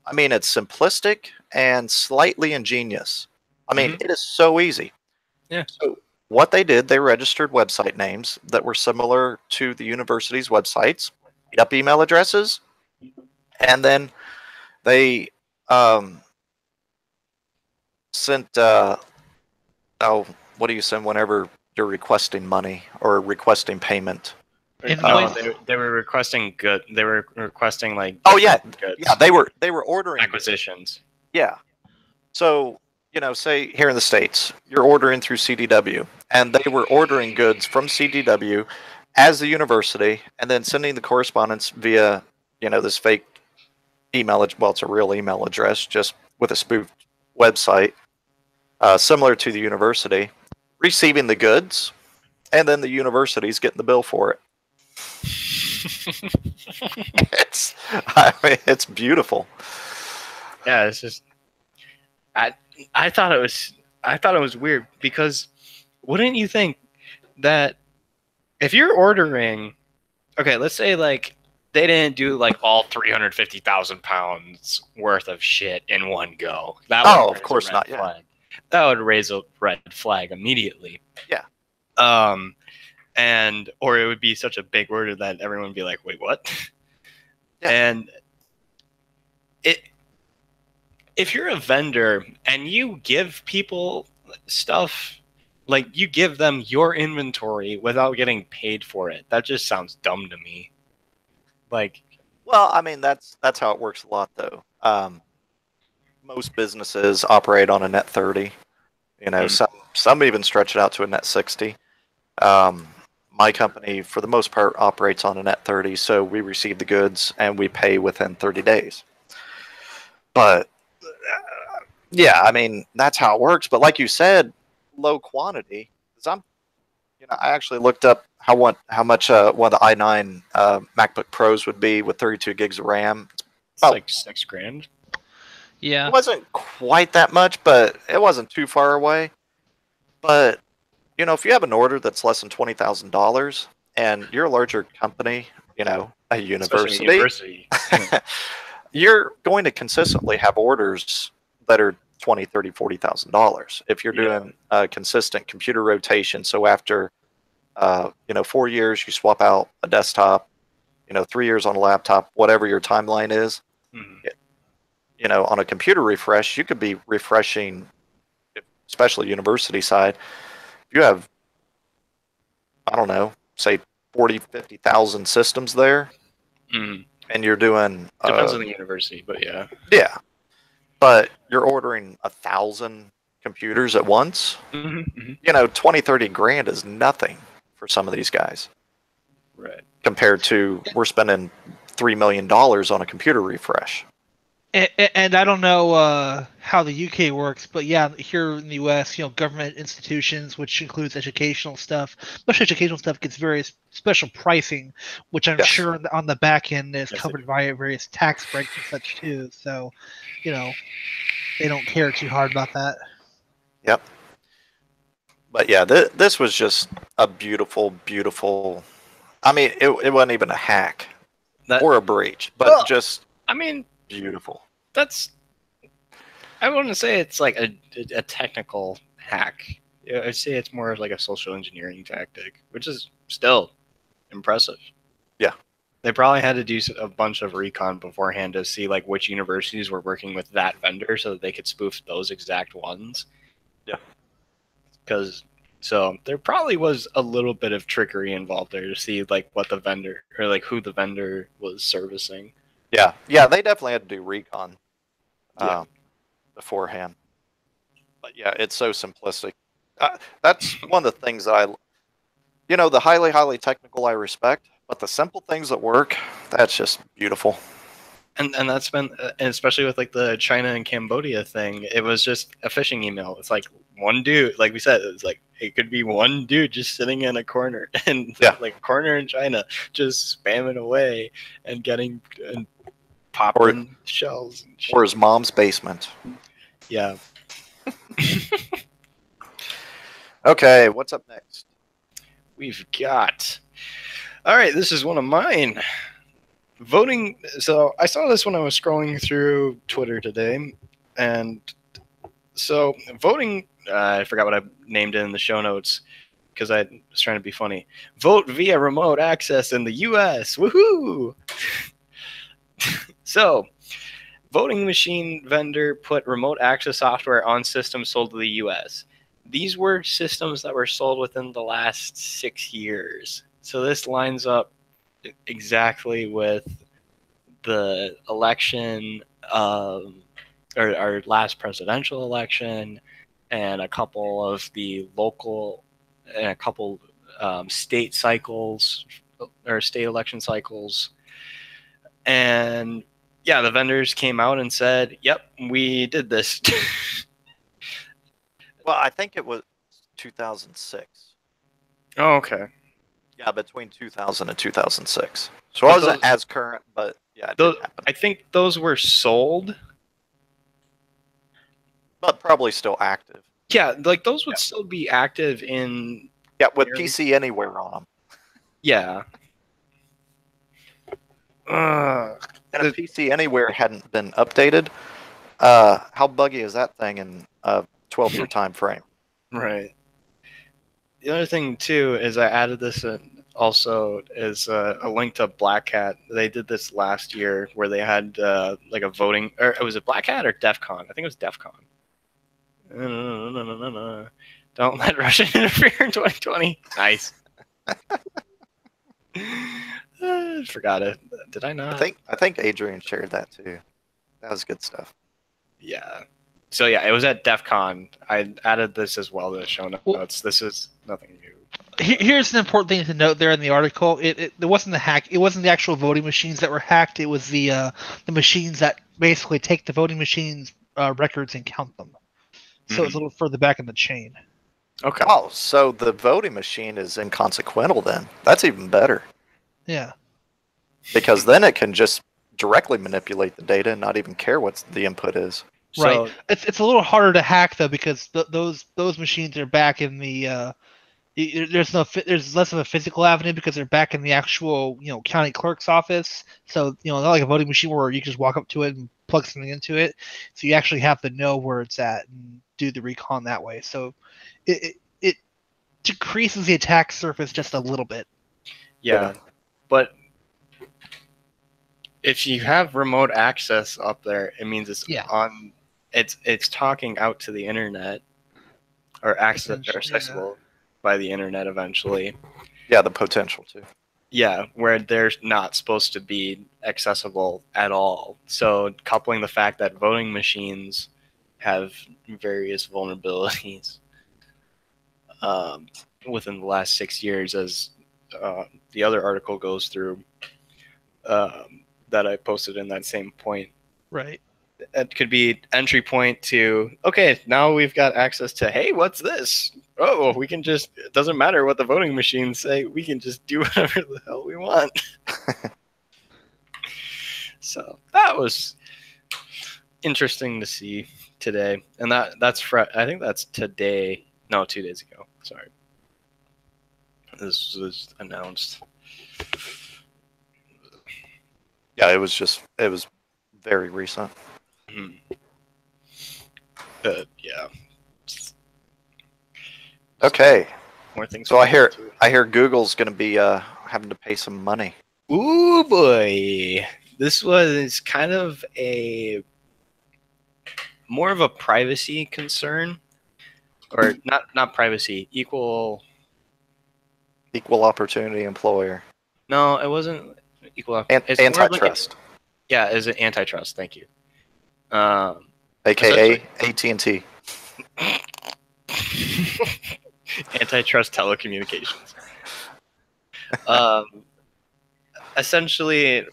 I mean, it's simplistic and slightly ingenious. I mean, it is so easy. Yeah. So what they did, they registered website names that were similar to the university's websites, made up email addresses, and then they sent, what do you send whenever you're requesting money or requesting payment? They were requesting good. They were requesting like. Oh yeah, goods. Yeah. They were ordering acquisitions. Yeah. So say here in the States, you're ordering through CDW, and they were ordering goods from CDW as the university, and then sending the correspondence via this fake email. Well, it's a real email address, just with a spoofed website, similar to the university, receiving the goods, and then the university's getting the bill for it. It's beautiful. Yeah, it's just I thought it was weird because wouldn't you think that if you're ordering, okay, let's say like they didn't do like all 350,000 pounds worth of shit in one go. That would of course not. Yeah. Flag. That would raise a red flag immediately. Yeah. Or it would be such a big word that everyone would be like, wait, what? Yeah. And if you're a vendor and you give people stuff, like you give them your inventory without getting paid for it, that just sounds dumb to me. Like, well, I mean, that's how it works a lot, though. Most businesses operate on a net 30. You know, some even stretch it out to a net 60. My company, for the most part, operates on a net 30, so we receive the goods and we pay within 30 days. But yeah, I mean, that's how it works. But like you said, low quantity. Because I actually looked up how much one of the i9 MacBook Pros would be with 32 gigs of RAM. It's like $6,000. Yeah. It wasn't quite that much, but it wasn't too far away. But if you have an order that's less than $20,000 and you're a larger company, a university. You're going to consistently have orders that are $20,000, $30,000, $40,000 if you're doing a consistent computer rotation. So after 4 years, you swap out a desktop, 3 years on a laptop, whatever your timeline is. On a computer refresh, you could be refreshing, especially university side. If you have, I don't know, say 40, 50,000 systems there, and you're doing... Depends on the university, but yeah. Yeah. But you're ordering 1,000 computers at once. 20, 30 grand is nothing for some of these guys. Right. Compared to we're spending $3 million on a computer refresh. And I don't know how the UK works, but yeah, here in the US, government institutions, which includes educational stuff, especially educational stuff, gets very special pricing, which I'm sure on the back end is covered by various tax breaks and such too. So, they don't care too hard about that. Yep. But yeah, this was just a beautiful, beautiful. I mean, it wasn't even a hack or a breach, but just. I mean, beautiful. I wouldn't say it's like a technical hack. I'd say it's more of like a social engineering tactic, which is still impressive. Yeah. They probably had to do a bunch of recon beforehand to see like which universities were working with that vendor so that they could spoof those exact ones. Yeah. So there probably was a little bit of trickery involved there to see like what the vendor or like who the vendor was servicing. Yeah, they definitely had to do recon beforehand. But yeah, it's so simplistic. That's one of the things that the highly, highly technical I respect, but the simple things that work, that's just beautiful. And that's been, and especially with like the China and Cambodia thing, it was just a phishing email. It's like one dude, like we said, it's like it could be one dude just sitting in a corner and like a corner in China, just spamming away and getting and popping shells. And shit. Or his mom's basement. Yeah. Okay, what's up next? We've got. All right, this is one of mine. Voting. So I saw this when I was scrolling through Twitter today, and so voting. I forgot what I named it in the show notes because I was trying to be funny. Vote via remote access in the U.S. Woohoo! So, voting machine vendor put remote access software on systems sold to the U.S. These were systems that were sold within the last 6 years. So this lines up exactly with the election, or our last presidential election, and a couple of the local and a couple state cycles or state election cycles. And yeah, the vendors came out and said, yep, we did this. Well, I think it was 2006. Oh, okay. Yeah, between 2000 and 2006. So I wasn't as current, but yeah, it did happen. I think those were sold. But probably still active. Yeah, like those would still be active in... Yeah, with PC Anywhere on them. Yeah. Ugh. And if PC Anywhere hadn't been updated, how buggy is that thing in a 12-year time frame? Right. The other thing too is I added this in also is a link to Black Hat. They did this last year where they had like a voting, or was it Black Hat or DEF CON? I think it was DEF CON. Don't let Russia interfere in 2020. Nice. Forgot it. Did I not? I think Adrian shared that too. That was good stuff. Yeah. So yeah, it was at DEF CON. I added this as well to the show notes. Well, This is nothing new. Here's an important thing to note there in the article. It wasn't the hack. It wasn't the actual voting machines that were hacked. It was the machines that basically take the voting machines records and count them. So it's a little further back in the chain. Okay. Oh, so the voting machine is inconsequential then. That's even better. Yeah. Because then it can just directly manipulate the data and not even care what the input is. Right. It's a little harder to hack though because those machines are back in the there's less of a physical avenue because they're back in the actual county clerk's office. So not like a voting machine where you can just walk up to it and plug something into it. So you actually have to know where it's at and do the recon that way. So it decreases the attack surface just a little bit. Yeah, but if you have remote access up there, it means it's on. It's talking out to the internet or accessible by the internet eventually. Yeah, the potential to. Yeah, where they're not supposed to be accessible at all. So coupling the fact that voting machines have various vulnerabilities within the last 6 years, as the other article goes through that I posted in that same point. Right. It could be entry point to, okay, now we've got access to, hey, what's this? Oh, we can just, it doesn't matter what the voting machines say, we can just do whatever the hell we want. So that was interesting to see today. And that's I think that's today. No, 2 days ago. Sorry. This was announced. Yeah, it was very recent. Yeah. Okay. More things. So I hear Google's going to be having to pay some money. Ooh boy, this was kind of more of a privacy concern, or not privacy, equal opportunity employer. No, it wasn't equal. It's antitrust. Yeah, is it antitrust? Thank you. AKA AT&T. Antitrust telecommunications. Essentially,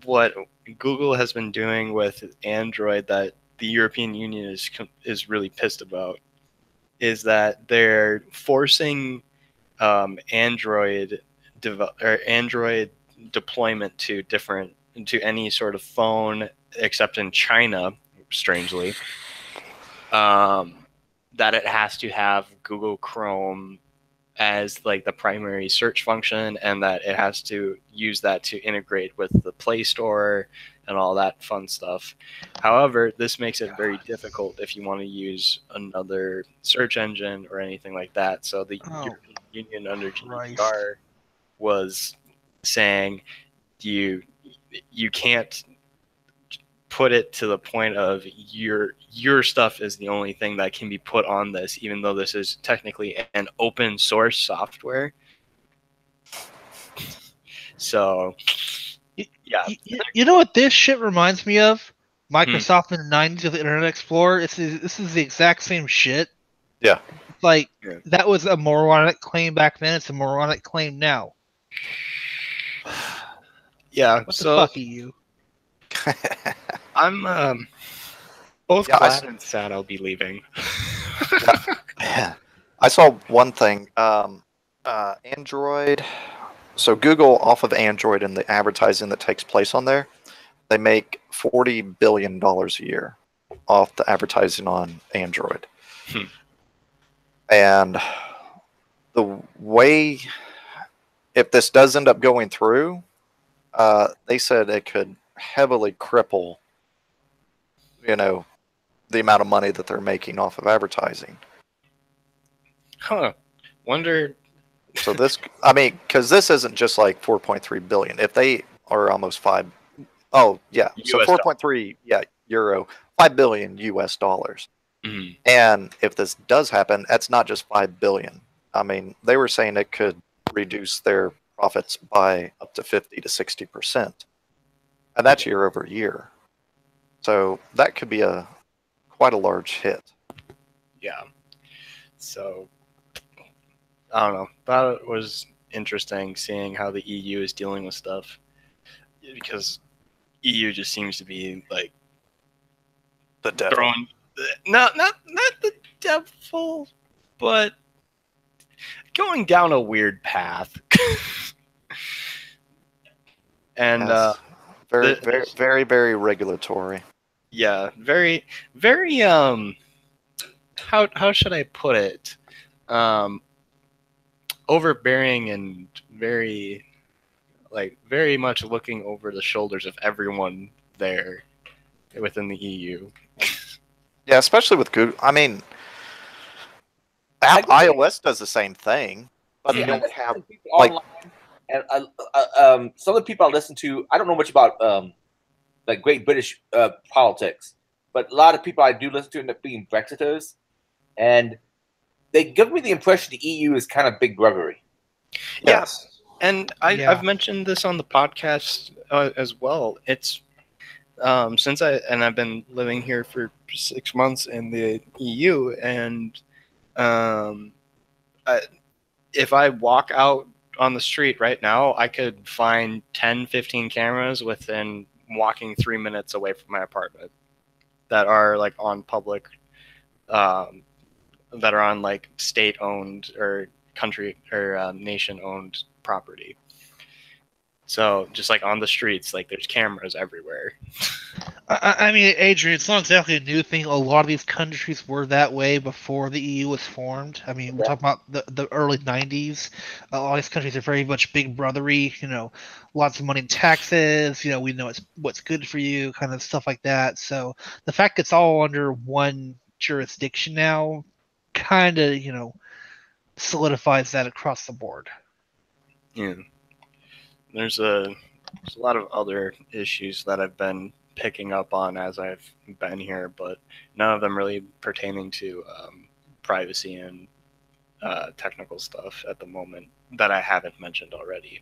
what Google has been doing with Android that the European Union is really pissed about is that they're forcing Android deployment to any sort of phone except in China, strangely, that it has to have Google Chrome as like the primary search function, and that it has to use that to integrate with the Play Store and all that fun stuff. However, this makes it very difficult if you want to use another search engine or anything like that. So the European Union under GDPR was saying you can't put it to the point of your stuff is the only thing that can be put on this, even though this is technically an open source software. So, yeah. You know what this shit reminds me of? Microsoft in the 90s with the Internet Explorer. This is the exact same shit. Yeah. Like, that was a moronic claim back then. It's a moronic claim now. Yeah. What the fuck are you? I'm both glad and sad I'll be leaving. Yeah. I saw one thing. Android. So Google, off of Android and the advertising that takes place on there, they make $40 billion a year off the advertising on Android. And the way, if this does end up going through, they said it could heavily cripple, the amount of money that they're making off of advertising. Huh. Wonder. So this, I mean, because this isn't just like 4.3 billion. If they are almost 5, oh yeah, so US 4.3, yeah, euro, 5 billion US dollars. Mhm. And if this does happen, that's not just 5 billion. I mean, they were saying it could reduce their profits by up to 50 to 60%, and that's year over year. So that could be quite a large hit. Yeah. So I don't know. Thought it was interesting seeing how the EU is dealing with stuff, because EU just seems to be like The devil. throwing not the devil, but going down a weird path. And Yes. Very, the- very, very, very regulatory. yeah, very how should I put it? Overbearing and very much looking over the shoulders of everyone there within the EU. Yeah, especially with Google. I mean, iOS does the same thing, but Yeah, they only have people like- online, and some of the people I listen to, I don't know much about like Great British politics, but a lot of people I do listen to end up being Brexiters, and they give me the impression the EU is kind of big brotherly. yes. And I've mentioned this on the podcast as well. It's since I've been living here for 6 months in the EU, and if I walk out on the street right now, I could find 10, 15 cameras within walking 3 minutes away from my apartment that are like on public, that are on like state-owned or country or nation-owned property. So just like on the streets, like there's cameras everywhere. I mean, Adrian, it's not exactly a new thing. A lot of these countries were that way before the EU was formed. I mean, we're talking about the early 90s. A lot of these countries are very much big brothery, lots of money in taxes, we know what's good for you, kind of stuff like that. So the fact it's all under one jurisdiction now kind of, solidifies that across the board. Yeah. There's a lot of other issues that I've been picking up on as I've been here, but none of them really pertaining to privacy and technical stuff at the moment that I haven't mentioned already.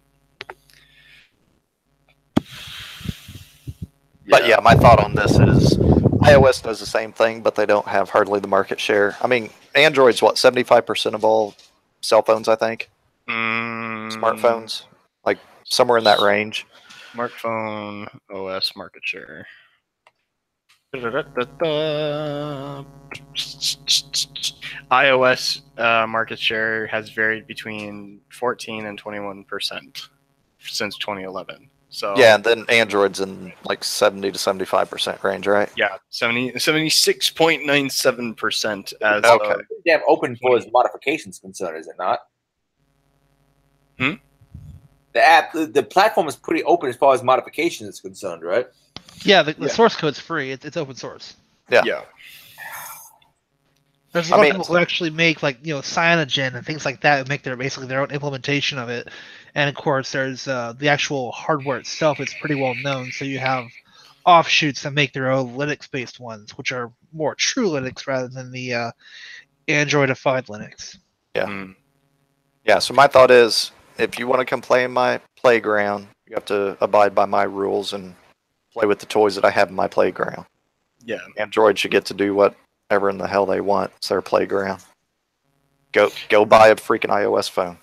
But yeah, my thought on this is iOS does the same thing, but they don't have hardly the market share. I mean, Android's what, 75% of all cell phones, I think? Smartphones? Like somewhere in that range. Smartphone OS market share. iOS market share has varied between 14 and 21% since 2011. So Yeah, and then Android's in like 70 to 75% range, right? yeah, 76.97% as Okay. of, Damn open for as modifications concerned, is it not? Hmm? The platform is pretty open as far as modifications is concerned, right? Yeah, the source code's free. It's open source. Yeah. There's a lot of people who actually make Cyanogen and things like that, make basically their own implementation of it. And of course, there's the actual hardware itself. It's pretty well known. So you have offshoots that make their own Linux-based ones, which are more true Linux rather than the Androidified Linux. Yeah. Yeah, so my thought is, if you want to come play in my playground, you have to abide by my rules and play with the toys that I have in my playground. yeah. Android should get to do whatever in the hell they want. It's their playground. Go buy a freaking iOS phone.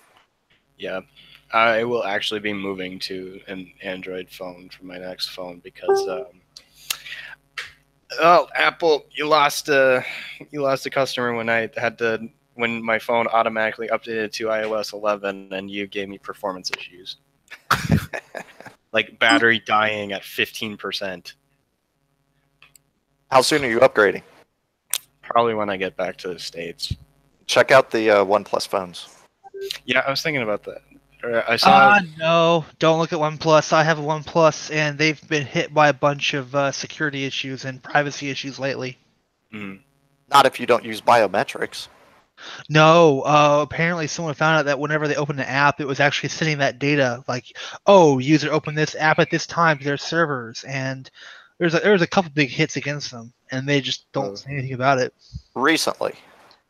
Yeah, I will actually be moving to an Android phone for my next phone because, Apple, you lost a customer when my phone automatically updated to iOS 11 and you gave me performance issues, like battery dying at 15%. How soon are you upgrading? Probably when I get back to the States. Check out the OnePlus phones. Yeah, I was thinking about that. I saw. No, don't look at OnePlus. I have a OnePlus, and they've been hit by a bunch of security issues and privacy issues lately. Mm, Not if you don't use biometrics. No, apparently someone found out that whenever they opened the app, it was actually sending that data, like, oh, user opened this app at this time to their servers, and there was a couple big hits against them, and they just don't say anything about it. Recently.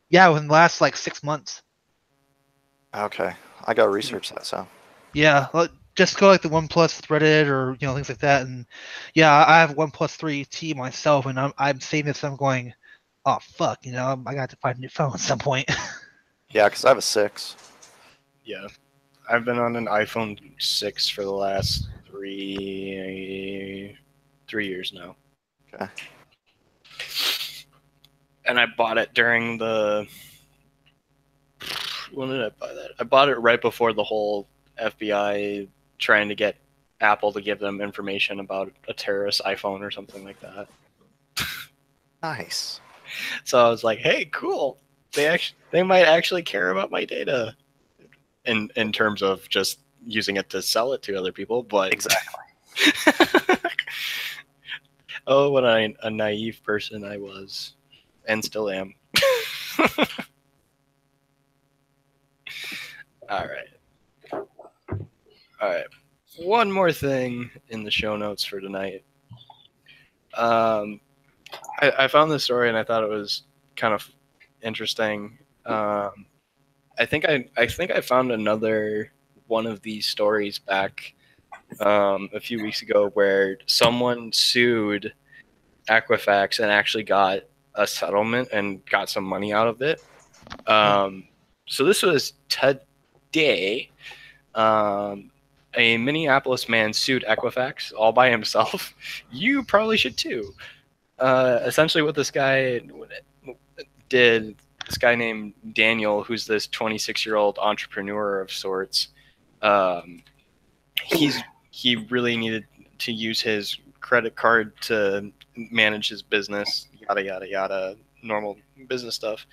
Yeah, within the last like 6 months. Okay. I gotta research that, so. Yeah, just go like the OnePlus Reddit or things like that, and yeah, I have OnePlus 3T myself, and I'm saying this, I'm going, oh fuck, I got to find a new phone at some point. Yeah, because I have a 6. yeah, I've been on an iPhone 6 for the last three years now. Okay. And I bought it during the. When did I buy that? I bought it right before the whole FBI trying to get Apple to give them information about a terrorist iPhone or something like that. Nice. So I was like, "Hey, cool! They might actually care about my data." In terms of just using it to sell it to other people, but Exactly. oh, what a naive person I was, and still am. All right. One more thing in the show notes for tonight. I found this story and I thought it was kind of interesting. I think I found another one of these stories back a few weeks ago where someone sued Equifax and actually got a settlement and got some money out of it. So this was today. A Minneapolis man sued Equifax all by himself. You probably should too. Essentially what this guy did, this guy named Daniel, who's this 26-year-old entrepreneur of sorts, he really needed to use his credit card to manage his business, yada, yada, yada, normal business stuff.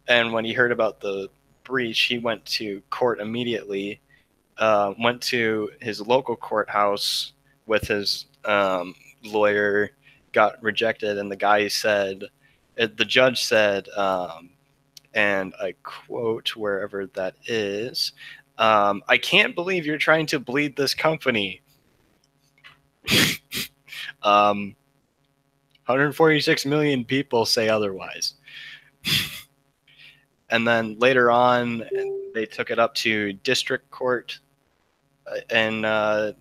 And when he heard about the breach, he went to court immediately, went to his local courthouse with his lawyer, got rejected, and the judge said, and I quote wherever that is, "I can't believe you're trying to bleed this company." 146 million people say otherwise. And then later on, they took it up to district court in the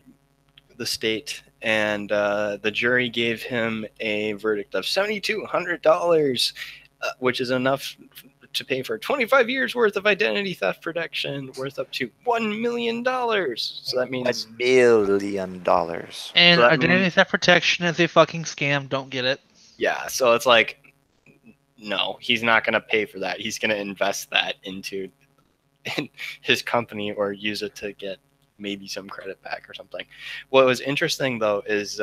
state, and the jury gave him a verdict of $7,200, which is enough to pay for 25 years worth of identity theft protection, worth up to $1 million. So that means $1 million. And So that identity theft protection is a fucking scam. Don't get it. yeah. So it's like, no, he's not going to pay for that. He's going to invest that into his company or use it to get maybe some credit back or something. What was interesting though is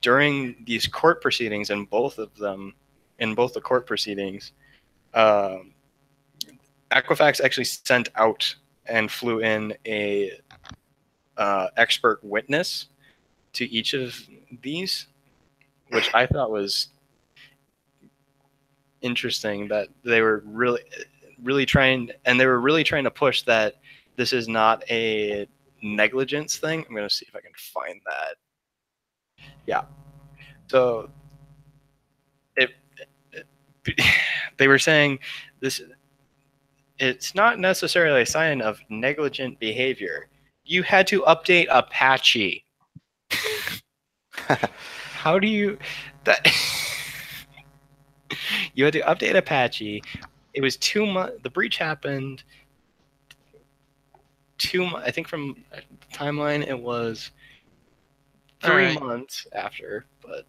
during these court proceedings, in both the court proceedings, Equifax actually sent out and flew in a expert witness to each of these, which I thought was interesting, that they were really trying to push that this is not a negligence thing. I'm going to see if I can find that. Yeah. So they were saying it's not necessarily a sign of negligent behavior. You had to update Apache. How do you that you had to update Apache. It was 2 months. The breach happened 2 months. I think from the timeline it was 3 months after. But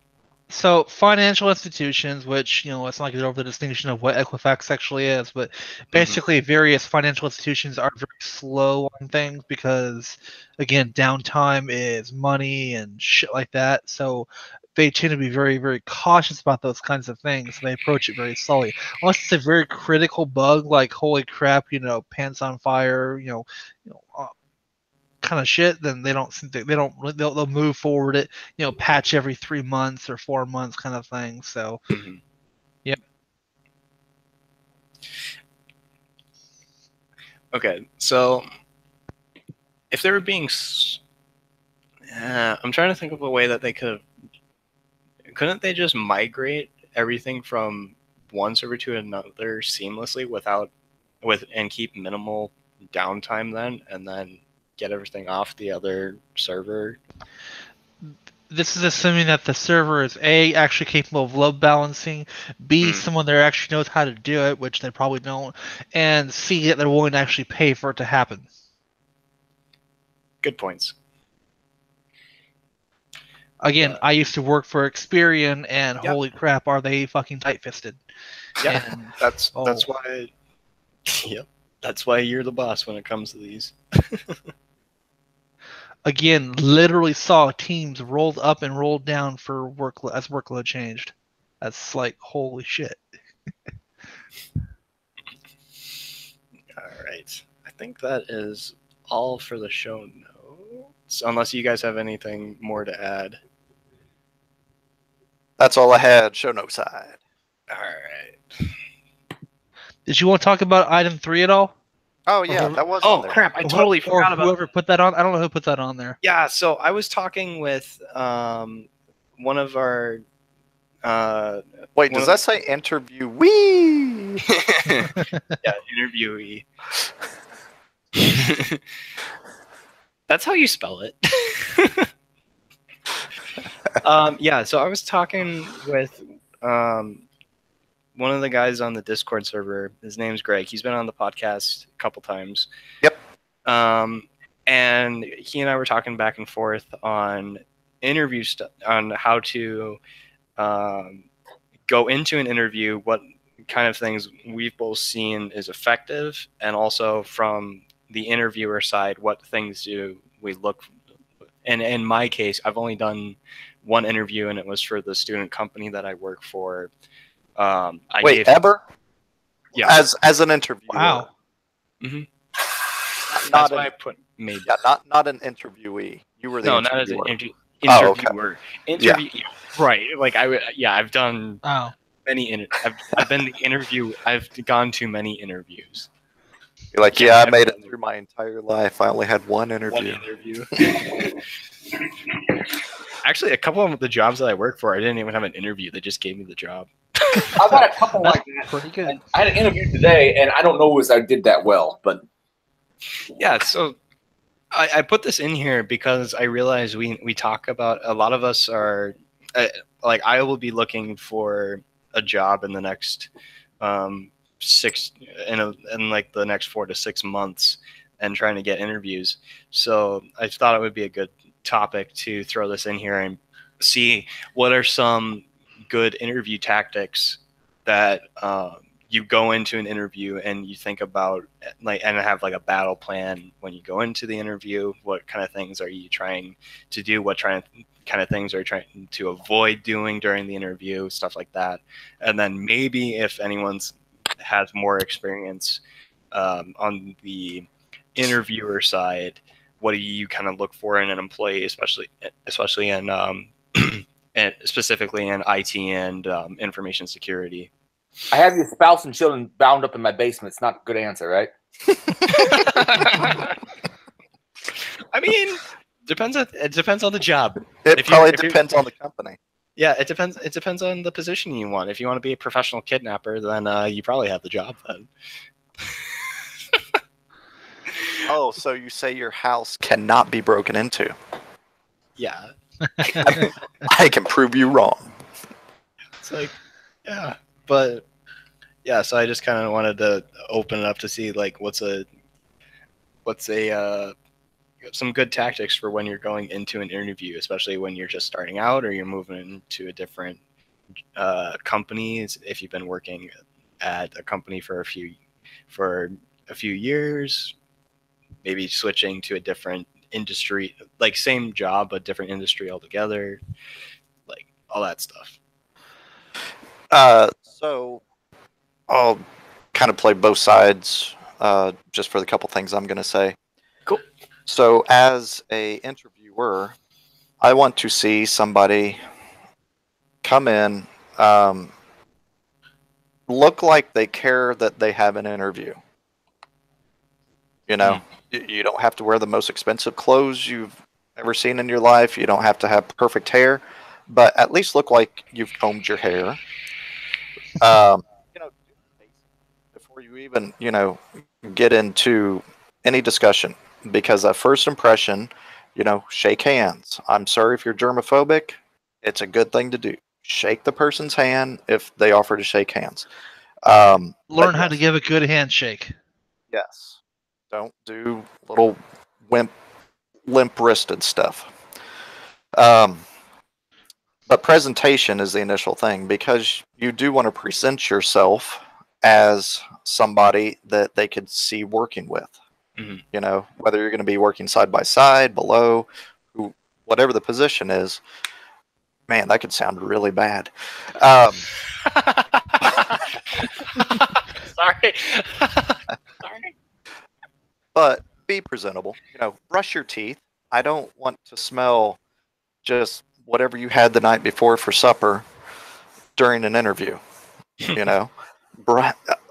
So financial institutions, which let's not get over the distinction of what Equifax actually is, but basically various financial institutions are very slow on things because, again, downtime is money and shit like that. So they tend to be very, very cautious about those kinds of things. And they approach it very slowly, unless it's a very critical bug, like holy crap, pants on fire, kind of shit, then they'll move forward it, patch every 3 months or 4 months kind of thing. So, yep. Okay, so if they were being, I'm trying to think of a way that they couldn't they just migrate everything from one server to another seamlessly and keep minimal downtime and then get everything off the other server? This is assuming that the server is A, actually capable of load balancing, B, someone that actually knows how to do it, which they probably don't, and C, that they're willing to actually pay for it to happen. Good points. Again, I used to work for Experian, and holy crap, are they fucking tight-fisted. Yeah, and, that's why. Yep, that's why you're the boss when it comes to these. Again, literally saw teams rolled up and rolled down for workload changed. That's like, holy shit. All right. I think that is all for the show notes, unless you guys have anything more to add. That's all I had. Show note side. All right. Did you want to talk about item 3 at all? Oh yeah, that was. on there. Crap! I totally forgot about whoever put that on. I don't know who put that on there. Yeah, so I was talking with one of our. Wait, does that say interviewee? Yeah, interviewee. That's how you spell it. Yeah, so I was talking with one of the guys on the Discord server. His name's Greg. He's been on the podcast a couple times. Yep. And he and I were talking back and forth on interview stuff, on how to go into an interview, what kind of things we've both seen is effective, and also from the interviewer side, what things do we look. And in my case, I've only done one interview, and it was for the student company that I work for. Ever? Yeah. As an interviewer. Wow. Mm-hmm. Not That's why I put maybe. Yeah, not an interviewee. You were the No, interviewer. not as an interviewer. Oh, okay. Interview. Yeah. Right. Like I've done many. I've been the interview. I've gone to many interviews. You're like, I made it through my entire life. I only had one interview. Actually, a couple of the jobs that I work for, I didn't even have an interview. They just gave me the job. I've got a couple like that. Pretty good. I had an interview today, and I don't know if I did that well, but yeah. So I put this in here because I realize we talk about, a lot of us are like, I will be looking for a job in the next in like the next 4 to 6 months, and trying to get interviews. So I thought it would be a good topic to throw this in here and see what are some good interview tactics that you go into an interview and you think about, like, and have like a battle plan when you go into the interview. What kind of things are you trying to do? What kind of things are you trying to avoid doing during the interview? Stuff like that. And then maybe if anyone's has more experience on the interviewer side, what do you kind of look for in an employee, especially in and specifically in IT and information security? I have your spouse and children bound up in my basement. It's not a good answer, right? I mean, it depends on the job. It probably depends on the company. Yeah, it depends. It depends on the position you want. If you want to be a professional kidnapper, then you probably have the job then. Oh, so you say your house cannot be broken into? Yeah. I can prove you wrong. It's like, yeah, but yeah. So I just kind of wanted to open it up to see, like, what's some good tactics for when you're going into an interview, especially when you're just starting out or you're moving into a different companies. If you've been working at a company for a few years, maybe switching to a different industry, like same job but different industry altogether, like all that stuff. So I'll kind of play both sides just for the couple things I'm going to say. Cool. So as a interviewer, I want to see somebody come in, look like they care that they have an interview. You know, you don't have to wear the most expensive clothes you've ever seen in your life. You don't have to have perfect hair, but at least look like you've combed your hair. You know, before you even, you know, get into any discussion, because that first impression, you know, shake hands. I'm sorry if you're germophobic. It's a good thing to do. Shake the person's hand if they offer to shake hands. Learn how to give a good handshake. Yes. Don't do little limp-wristed stuff. But presentation is the initial thing, because you do want to present yourself as somebody that they could see working with. You know, whether you're going to be working side by side, below, whatever the position is. Man, that could sound really bad. Sorry. But be presentable. You know, brush your teeth. I don't want to smell just whatever you had the night before for supper during an interview. You know,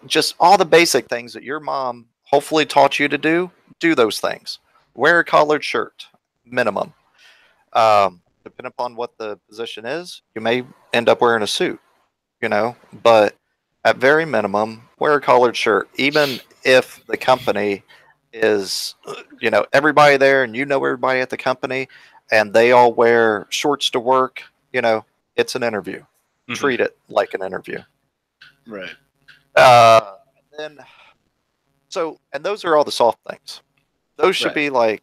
just all the basic things that your mom hopefully taught you to do those things. Wear a collared shirt, minimum. Depending upon what the position is, you may end up wearing a suit, you know, but at very minimum, wear a collared shirt, even if the company is, you know, everybody there and you know everybody at the company and they all wear shorts to work. You know, it's an interview. Treat it like an interview. Right. And those are all the soft things. Those should be like,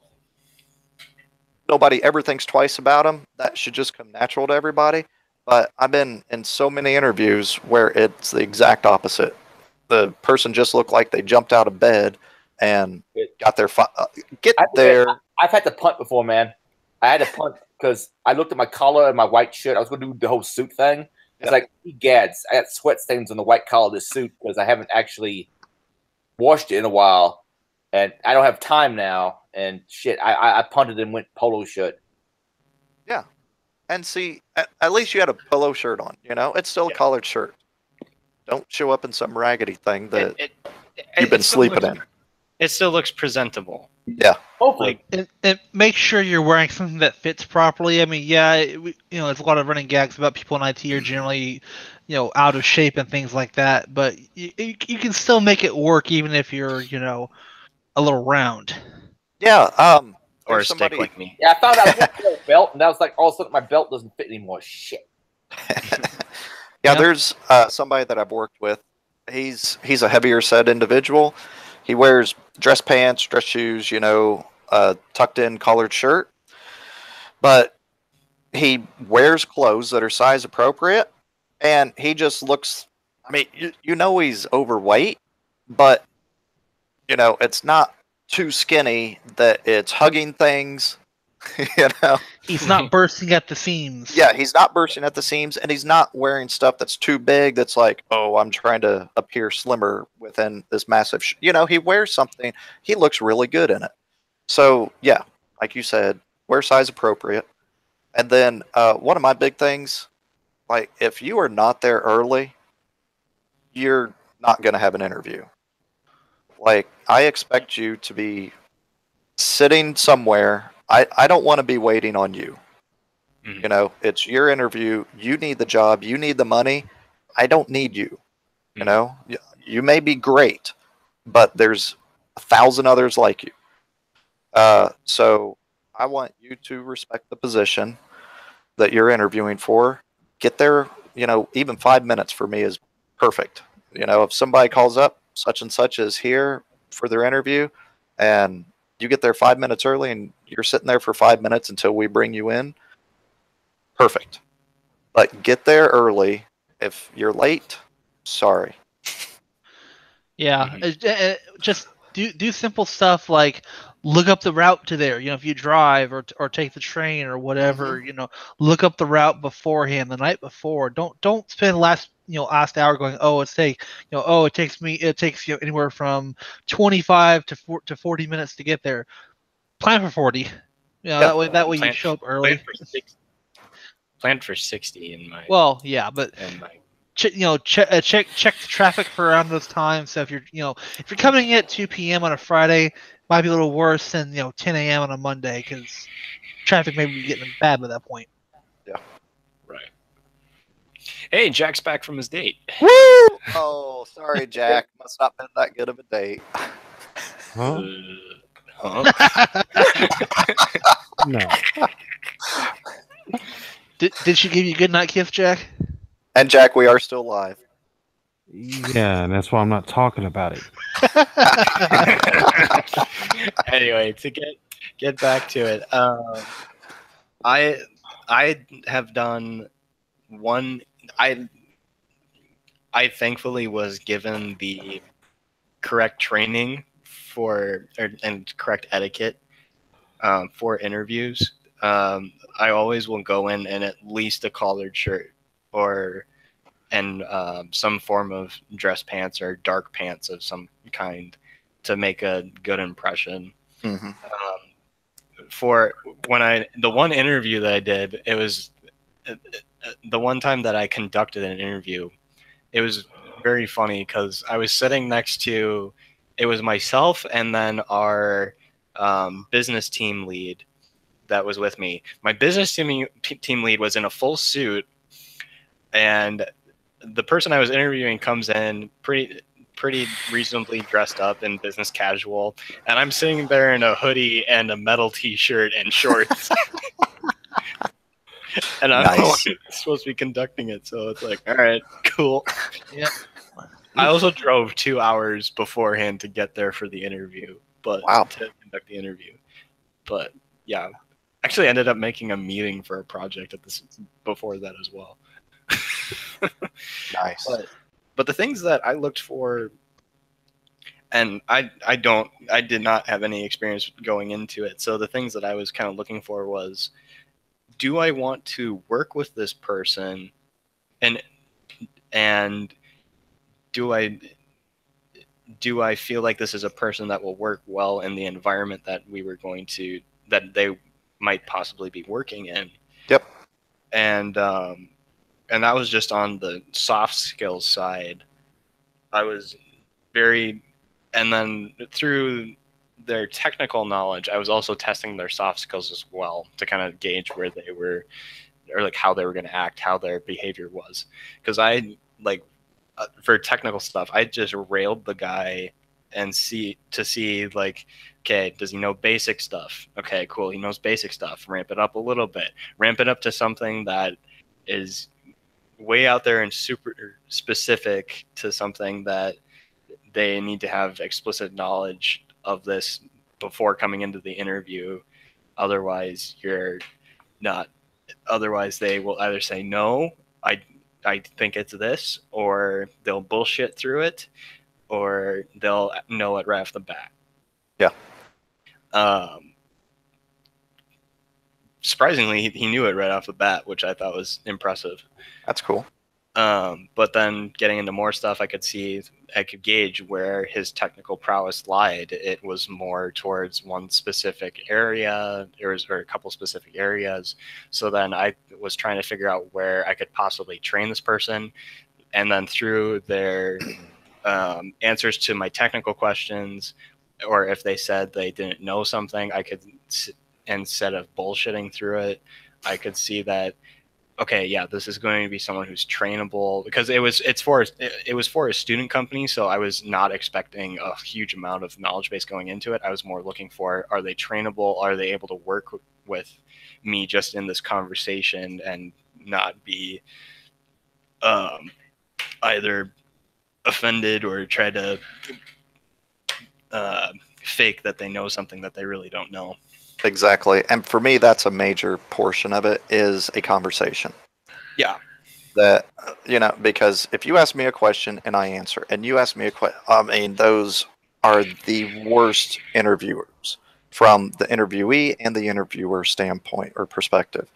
nobody ever thinks twice about them. That should just come natural to everybody. But I've been in so many interviews where it's the exact opposite. The person just looked like they jumped out of bed and got their I've had to punt before, man. I had to punt because I looked at my collar and my white shirt. I was going to do the whole suit thing. It's like, gads, I got sweat stains on the white collar of this suit because I haven't actually washed it in a while. And I don't have time now. And shit, I punted and went polo shirt. Yeah. And see, at least you had a polo shirt on, you know? It's still a collared shirt. Don't show up in some raggedy thing that you've been sleeping in. It still looks presentable. Yeah. Hopefully. And make sure you're wearing something that fits properly. I mean, there's a lot of running gags about people in IT are generally, you know, out of shape and things like that. But you can still make it work even if you're, you know, a little round. Yeah. Or a stick like me. Yeah, I found out I was wearing a belt, and that was like, all of a sudden my belt doesn't fit anymore. Shit. There's somebody that I've worked with. He's a heavier set individual. He wears dress pants, dress shoes, you know, tucked in collared shirt. But he wears clothes that are size appropriate, and he just looks, I mean, you know he's overweight, but, you know, it's not too skinny that it's hugging things. You know, he's not bursting at the seams. Yeah, he's not bursting at the seams, and he's not wearing stuff that's too big. That's like, oh, I'm trying to appear slimmer within this massive. You know, he wears something. He looks really good in it. So yeah, like you said, wear size appropriate. And then one of my big things, like if you are not there early, you're not going to have an interview. Like I expect you to be sitting somewhere. I don't want to be waiting on you. You know, it's your interview. You need the job. You need the money. I don't need you. You know, you may be great, but there's 1,000 others like you. So I want you to respect the position that you're interviewing for. Get there, you know, even 5 minutes for me is perfect. You know, if somebody calls up, such and such is here for their interview, and you get there 5 minutes early and you're sitting there for 5 minutes until we bring you in, perfect. But get there early. If you're late, sorry. Yeah, just do simple stuff like look up the route to there. You know, if you drive or take the train or whatever, you know, look up the route beforehand, the night before. Don't spend the last hour going, it takes anywhere from 25 to 40 minutes to get there. Plan for 40. Yeah. That way you Plan- show up early. Planned for 60 in my. Well, yeah, but in my check the traffic for around those times. So if you're coming in at 2 p.m. on a Friday, might be a little worse than 10 a.m. on a Monday because traffic may be getting bad by that point. right. Hey, Jack's back from his date. Woo! Oh, sorry, Jack. Must not been that good of a date. Huh? Huh? No. Did she give you a good night gift, Jack? And Jack, we are still live. Yeah, and that's why I'm not talking about it. Anyway, to get back to it, I have done one. I thankfully was given the correct training and correct etiquette for interviews. I always will go in at least a collared shirt and some form of dress pants or dark pants of some kind to make a good impression. Mm-hmm. For the one interview that I did, it was the one time that I conducted an interview. It was very funny because I was sitting next to, it was myself and then our business team lead that was with me. My business team lead was in a full suit, and the person I was interviewing comes in pretty reasonably dressed up in business casual, and I'm sitting there in a hoodie and a metal t-shirt and shorts. And I'm Nice. supposed to be conducting it, so it's like, all right, cool. Yeah. I also drove 2 hours beforehand to get there for the interview, to conduct the interview. But yeah, actually ended up making a meeting for a project before that as well. Nice. But the things that I looked for, and I did not have any experience going into it. So the things that I was kind of looking for was, do I want to work with this person, and do I feel like this is a person that will work well in the environment that they might possibly be working in? Yep. And that was just on the soft skills side. I was and then through their technical knowledge, I was also testing their soft skills as well to kind of gauge where they were, or like how they were going to act, how their behavior was. Because for technical stuff, I just railed the guy and see like, okay, does he know basic stuff? Okay, cool, he knows basic stuff. Ramp it up a little bit. Ramp it up to something that is way out there and super specific to something that they need to have explicit knowledge of this before coming into the interview. Otherwise, they will either say, no, I think it's this, or they'll bullshit through it, or they'll know it right off the bat. Yeah. Surprisingly, he knew it right off the bat, which I thought was impressive. That's cool. But then getting into more stuff, I could gauge where his technical prowess lied. It was more towards one specific area, or a couple specific areas. So then I was trying to figure out where I could possibly train this person. And then through their answers to my technical questions, or if they said they didn't know something, I could, instead of bullshitting through it, I could see that, okay, yeah, this is going to be someone who's trainable, because it was for a student company, so I was not expecting a huge amount of knowledge base going into it. I was more looking for, are they trainable? Are they able to work with me just in this conversation and not be either offended or try to fake that they know something that they really don't know. Exactly. And for me, that's a major portion of it, is a conversation. Yeah. That, because if you ask me a question and I answer, and you ask me a question, those are the worst interviewers from the interviewee and the interviewer standpoint or perspective.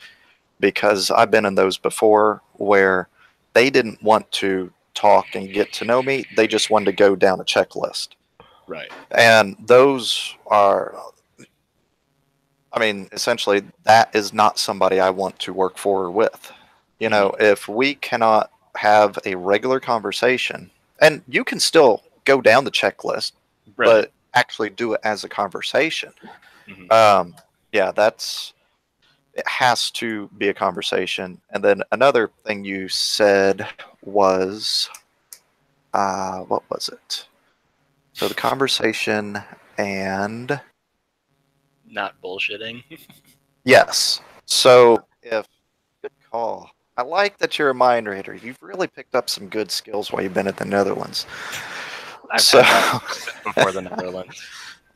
Because I've been in those before where they didn't want to talk and get to know me. They just wanted to go down a checklist. Right. And those are... I mean, essentially, that is not somebody I want to work for or with. You know, if we cannot have a regular conversation, and you can still go down the checklist, Right. but actually do it as a conversation. Yeah, it has to be a conversation. And then another thing you said was, what was it? So the conversation and Not bullshitting. yes. So if good call. I like that you're a mind reader. You've really picked up some good skills while you've been at the Netherlands. I've had that before the Netherlands.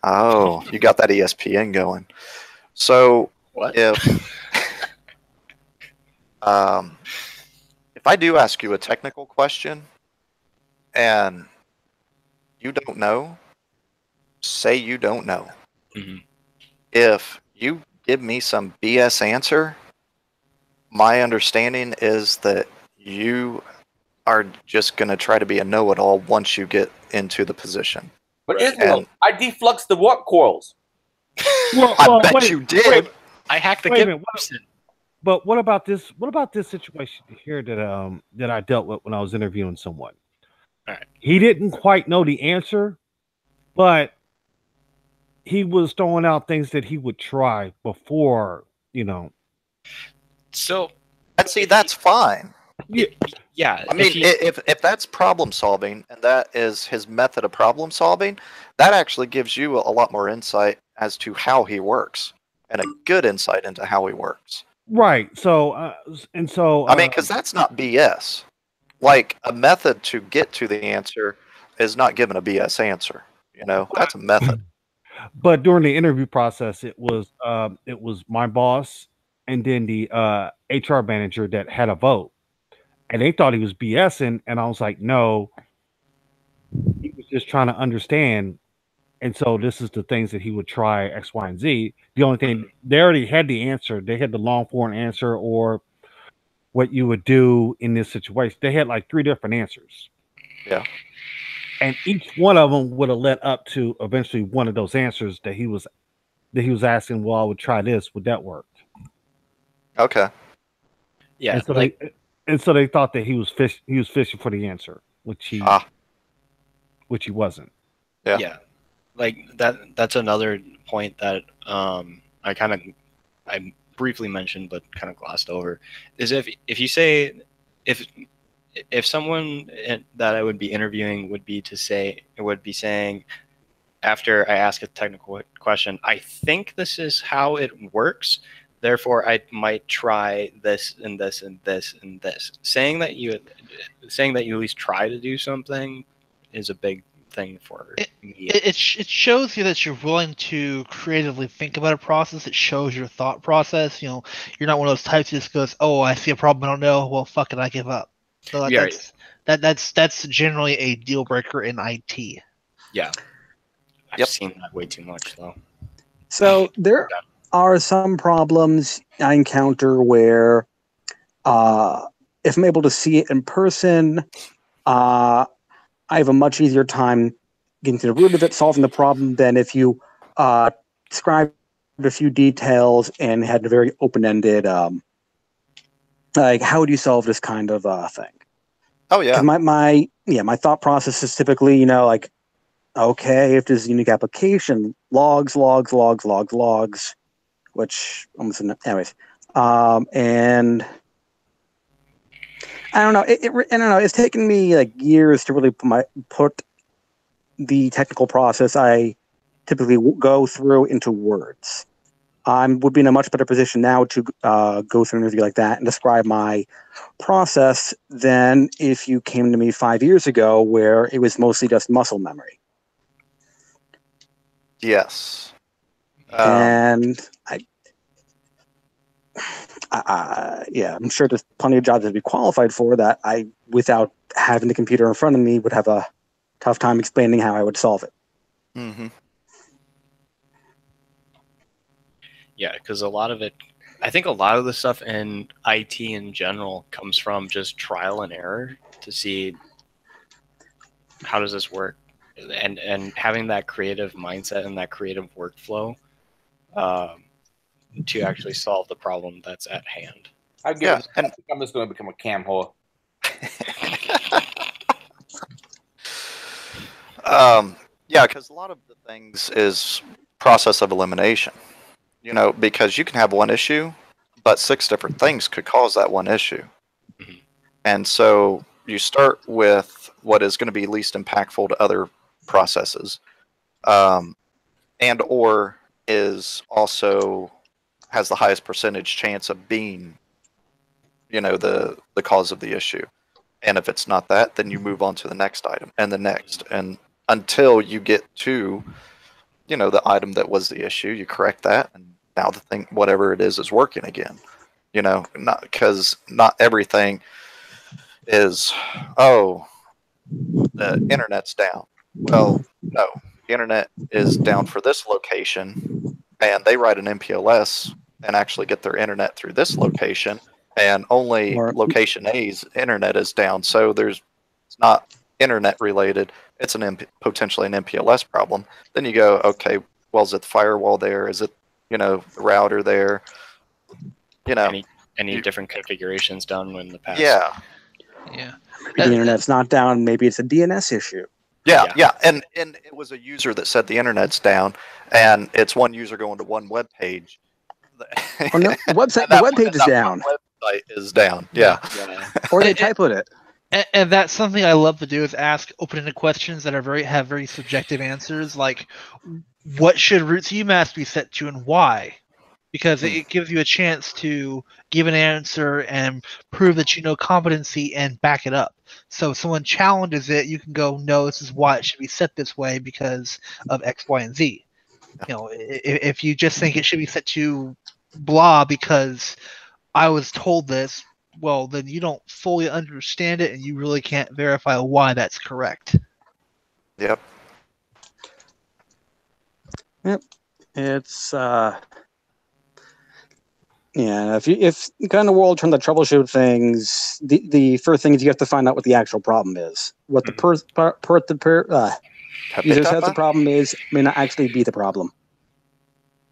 Oh, you got that ESPN going. So What? If I do ask you a technical question and you don't know, say you don't know. Mhm. If you give me some BS answer, my understanding is that you are just going to try to be a know-it-all once you get into the position. But Right. Israel, I defluxed the warp coils. I bet you did. I hacked the Wait a GIF minute, person. But what about this? What about this situation here that I dealt with when I was interviewing someone? All right. He didn't quite know the answer, but he was throwing out things that he would try before, So, And see, that's fine. yeah. I mean, if that's problem solving and that is his method of problem solving, that actually gives you a lot more insight as to how he works and a good insight into how he works. Right. So, I mean, because that's not BS. Like, a method to get to the answer is not giving a BS answer. You know, that's a method. but during the interview process, it was my boss and then the HR manager that had a vote, and they thought he was BSing, and I was like, no, he was just trying to understand. And so this is the things that he would try X, Y, and Z. The only thing they already had the answer. They had the long form answer or what you would do in this situation. They had like 3 different answers. Yeah. And each one of them would have led up to eventually one of those answers that he was asking. Well, I would try this. Would that work? Okay. Yeah. And so they thought that he was fishing for the answer, which he wasn't. Yeah. Yeah. Like that's another point that I briefly mentioned but kind of glossed over is if you say if someone that I would be interviewing would be saying after I ask a technical question, I think this is how it works, therefore I might try this and this and this and this. Saying that you at least try to do something is a big thing for me. It shows you that you're willing to creatively think about a process. It shows your thought process. You know, you're not one of those types who just goes, "Oh, I see a problem, I don't know. Well, fuck it, I give up." So that's generally a deal breaker in IT. Yeah, I've seen that way too much though. So there are some problems I encounter where, if I'm able to see it in person, I have a much easier time getting to the root of it, solving the problem, than if you described a few details and had a very open-ended, like, how would you solve this kind of thing? Oh, yeah. My thought process is typically, like, okay, if there's a unique application, logs, which almost anyways, and I don't know. I don't know. It's taken me like years to really put the technical process I typically go through into words. I would be in a much better position now to go through an interview like that and describe my process than if you came to me 5 years ago, where it was mostly just muscle memory. Yes. And I'm sure there's plenty of jobs to be qualified for that I, without having the computer in front of me, would have a tough time explaining how I would solve it. Mm-hmm. Yeah, because I think a lot of the stuff in IT in general comes from just trial and error to see how does this work, and having that creative mindset and that creative workflow to actually solve the problem that's at hand. I think I'm just going to become a cam whore. Yeah, because a lot of the things is process of elimination. You know, because you can have one issue, but 6 different things could cause that one issue. Mm-hmm. And so you start with what is going to be least impactful to other processes, and or is also has the highest percentage chance of being, you know, the cause of the issue. And if it's not that, then you move on to the next item and the next, and until you get to, you know, the item that was the issue, you correct that, and now the thing, whatever it is working again. You know, not because not everything is, oh, the internet's down. Well, no, the internet is down for this location, and they write an MPLS and actually get their internet through this location, and only location A's internet is down. So it's not internet related. It's potentially an MPLS problem. Then you go, okay, well, is it the firewall there? Is it, you know, the router there? You know, any different configurations done in the past? Yeah. The internet's not down. Maybe it's a DNS issue. Yeah. And it was a user that said the internet's down, and it's one user going to one web page. Oh, no, the web page is down. Website is down. Yeah. Or they typoed it. And that's something I love to do, is ask open-ended questions that are have very subjective answers, like what should root CMAS be set to and why? Because it gives you a chance to give an answer and prove that you know competency and back it up. So if someone challenges it, you can go, no, this is why it should be set this way because of X, Y, and Z. You know, if you just think it should be set to blah because I was told this, well, then you don't fully understand it, and you really can't verify why that's correct. Yep. It's yeah. If kind of world trying to troubleshoot things, the first thing is you have to find out what the actual problem is. What the user says the problem is may not actually be the problem.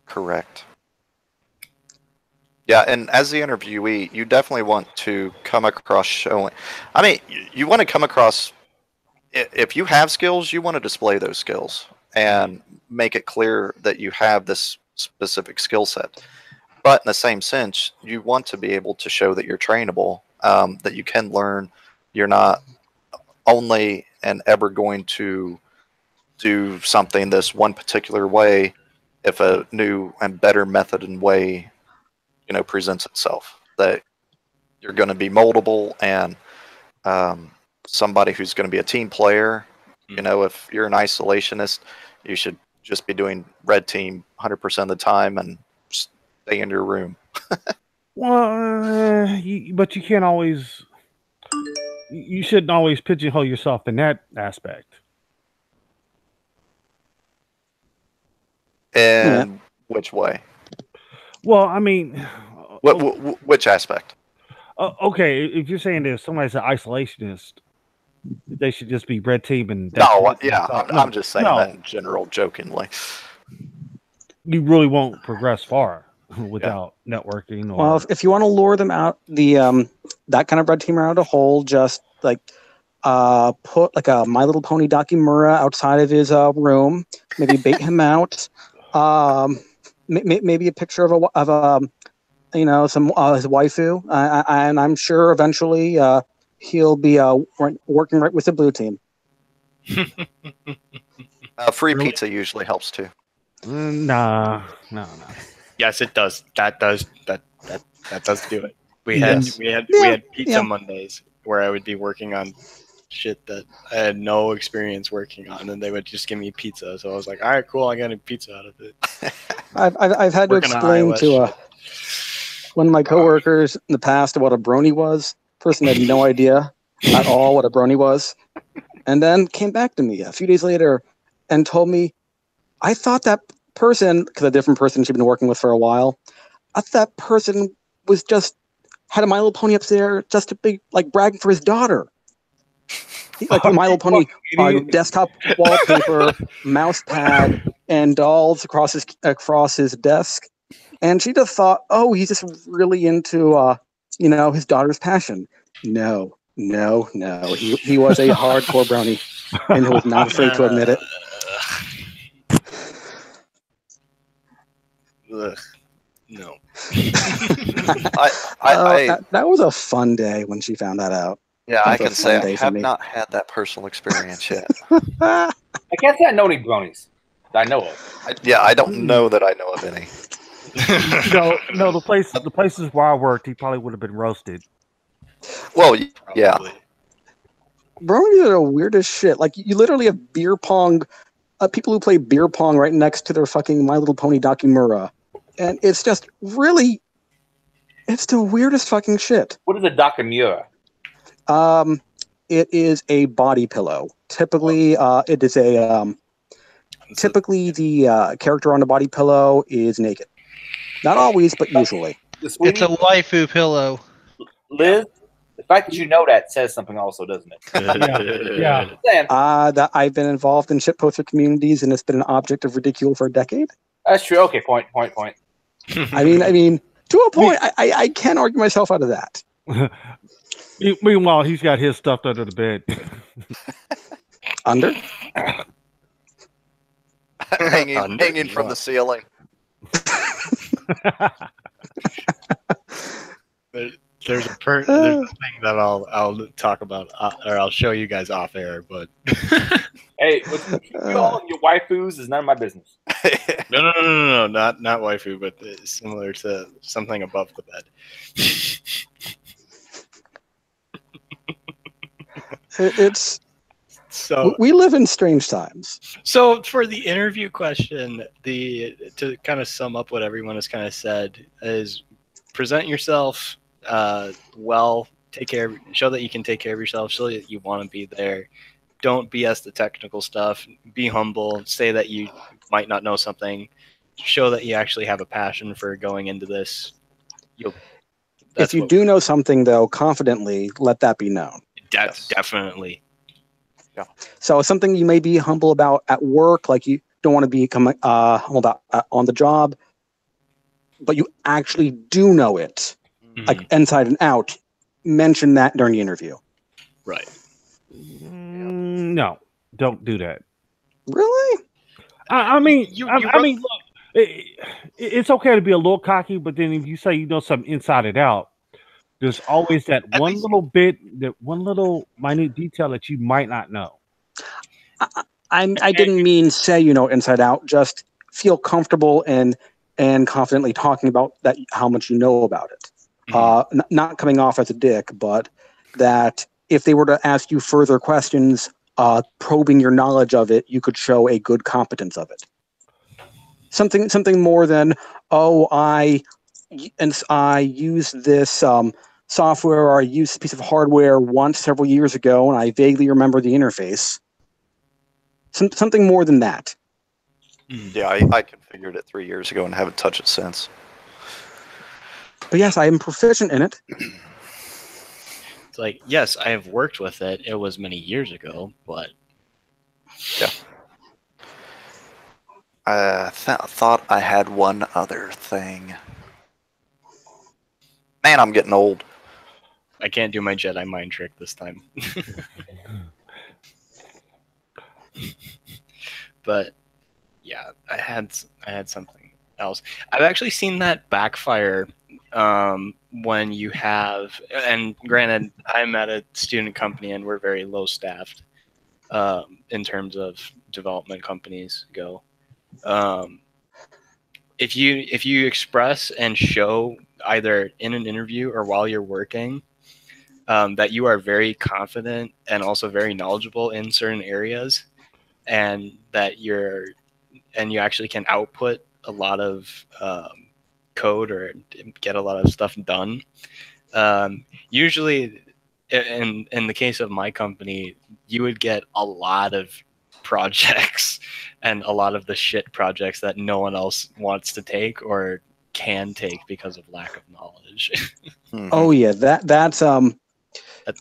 Correct. Yeah, and as the interviewee, you definitely want to come across showing. I mean, you want to come across, if you have skills, you want to display those skills and make it clear that you have this specific skill set. But in the same sense, you want to be able to show that you're trainable, that you can learn. You're not only and ever going to do something this one particular way if a new and better method and way, you know, presents itself. That you're going to be moldable, and somebody who's going to be a team player. You know, if you're an isolationist, you should just be doing red team 100% of the time and stay in your room. Well, but you can't always. You shouldn't always pigeonhole yourself in that aspect. And which way? Well, I mean, which aspect? Okay, if you're saying there's somebody's an isolationist, they should just be red team and. I'm just saying that in general, jokingly. You really won't progress far without networking. Or... Well, if you want to lure them out, that kind of red team out of hole, just like put like a My Little Pony Dakimura outside of his room, maybe bait him out. Maybe a picture of you know, some his waifu, and I'm sure eventually he'll be working right with the blue team. Free pizza usually helps too. No. Yes, it does. That does do it. We had pizza Mondays where I would be working on shit that I had no experience working on, and they would just give me pizza. So I was like, all right, cool, I got a pizza out of it. I've had to explain to one of my coworkers in the past what a brony was. Person had no idea at all what a brony was, and then came back to me a few days later and told me, I thought that person, because a different person she'd been working with for a while, I thought that person was just had a My Little Pony up there just to be like bragging for his daughter. Like My Little Pony desktop wallpaper, mouse pad, and dolls across his desk. And she just thought, oh, he's just really into, his daughter's passion. No. He was a hardcore brownie, and he was not afraid to admit it. Ugh. No. That was a fun day when she found that out. Yeah, I can say I have me. not had that personal experience yet. I can't say I know any bronies that I know of. I don't know that I know of any. No, the places where I worked, he probably would have been roasted. Well, yeah. Bronies are the weirdest shit. Like, you literally have beer pong, people who play beer pong right next to their fucking My Little Pony Dakimura. And it's just really, it's the weirdest fucking shit. What is a Dakimura? It is a body pillow. Typically, it is typically the character on the body pillow is naked. Not always, but usually. It's a waifu pillow. Liz, the fact that you know that says something also, doesn't it? Yeah. That I've been involved in shitposter communities, and it's been an object of ridicule for a decade. That's true. Okay, point. I mean, to a point, I can argue myself out of that. Meanwhile, he's got his stuff under the bed. Under? hanging from the ceiling. There's a thing that I'll talk about, or I'll show you guys off air. But hey, all your waifus is none of my business. No, not waifu, but similar to something above the bed. It's so we live in strange times. So for the interview question, to kind of sum up what everyone has kind of said is present yourself well, show that you can take care of yourself, show that you want to be there. Don't BS the technical stuff. Be humble. Say that you might not know something. Show that you actually have a passion for going into this. If you do know something, though, confidently let that be known. Definitely. Yeah. So something you may be humble about at work, like you don't want to be humble about on the job, but you actually do know it, like inside and out. Mention that during the interview. Right. No, don't do that. Really? I mean, look, it's okay to be a little cocky, but then if you say you know something inside and out, there's always that one little minute detail that you might not know. I didn't mean say you know inside out. Just feel comfortable and confidently talking about that, how much you know about it. Not coming off as a dick, but that if they were to ask you further questions, probing your knowledge of it, you could show a good competence of it. Something more than, I use this software, or I used this piece of hardware once several years ago, and I vaguely remember the interface. Something more than that. Yeah, I configured it 3 years ago and haven't touched it since. But yes, I am proficient in it. It's like, yes, I have worked with it. It was many years ago, but yeah. I thought I had one other thing. Man, I'm getting old. I can't do my Jedi mind trick this time. But yeah, I had something else. I've actually seen that backfire when you have, and granted, I'm at a student company and we're very low staffed in terms of development companies go. If you express and show either in an interview or while you're working that you are very confident and also very knowledgeable in certain areas, and that you actually can output a lot of code or get a lot of stuff done. Usually, in the case of my company, you would get a lot of projects and a lot of the shit projects that no one else wants to take or can take because of lack of knowledge. Oh yeah, that's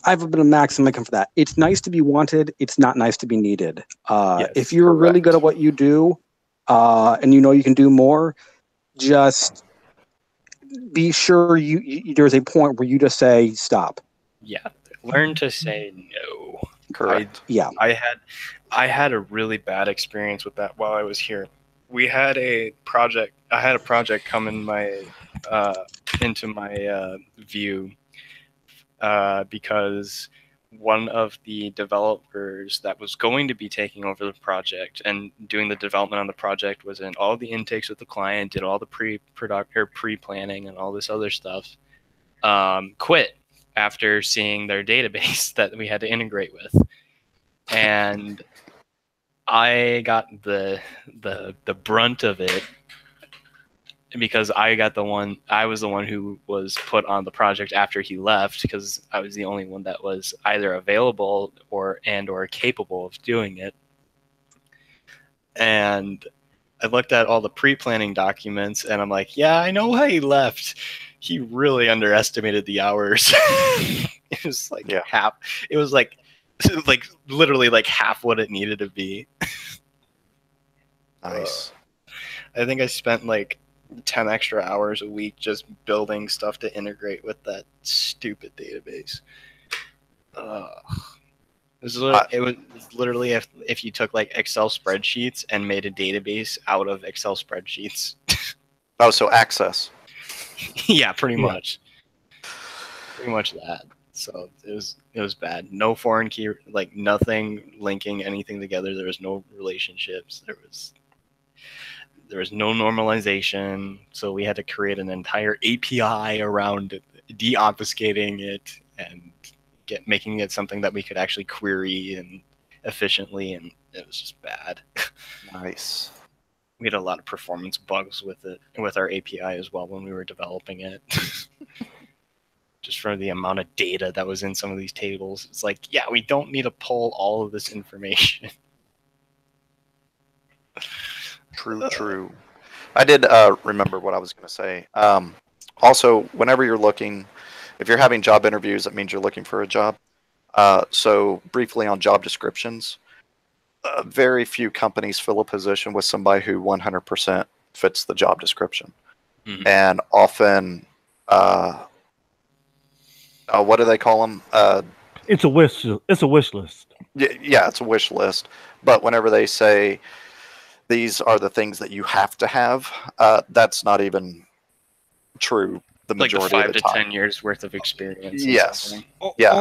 I've been a maximum for that. It's nice to be wanted. It's not nice to be needed. Yes, if you're really good at what you do, and you know you can do more, just be sure there's a point where you just say stop. Yeah, learn to say no. Correct. Yeah. I had a really bad experience with that while I was here. We had a project. I had a project come in into my view because one of the developers that was going to be taking over the project and doing the development on the project was in all the intakes with the client, did all the pre-planning and all this other stuff. Quit after seeing their database that we had to integrate with, and I got the brunt of it because I was the one who was put on the project after he left, because I was the only one that was either available or capable of doing it. And I looked at all the pre-planning documents and I'm like, yeah, I know why he left. He really underestimated the hours. It was like half. It was like literally like half what it needed to be. Nice. I think I spent like 10 extra hours a week just building stuff to integrate with that stupid database. It was literally if you took like Excel spreadsheets and made a database out of Excel spreadsheets. Oh, so Access. Yeah, pretty much. Pretty much that. So it was bad. No foreign key, like nothing linking anything together. There was no relationships. There was no normalization. So we had to create an entire API around it, deobfuscating it and making it something that we could actually query and efficiently, and it was just bad. Nice. We had a lot of performance bugs with it, with our API as well when we were developing it. Just for the amount of data that was in some of these tables. It's like, yeah, we don't need to pull all of this information. True. I did remember what I was going to say. Also, whenever you're looking, if you're having job interviews, that means you're looking for a job. So briefly on job descriptions, very few companies fill a position with somebody who 100% fits the job description. Mm-hmm. And often, what do they call them? It's a wish list. Yeah, it's a wish list. But whenever they say these are the things that you have to have, that's not even true. The majority like of the 5 to time. 10 years worth of experience. Yes. Yeah.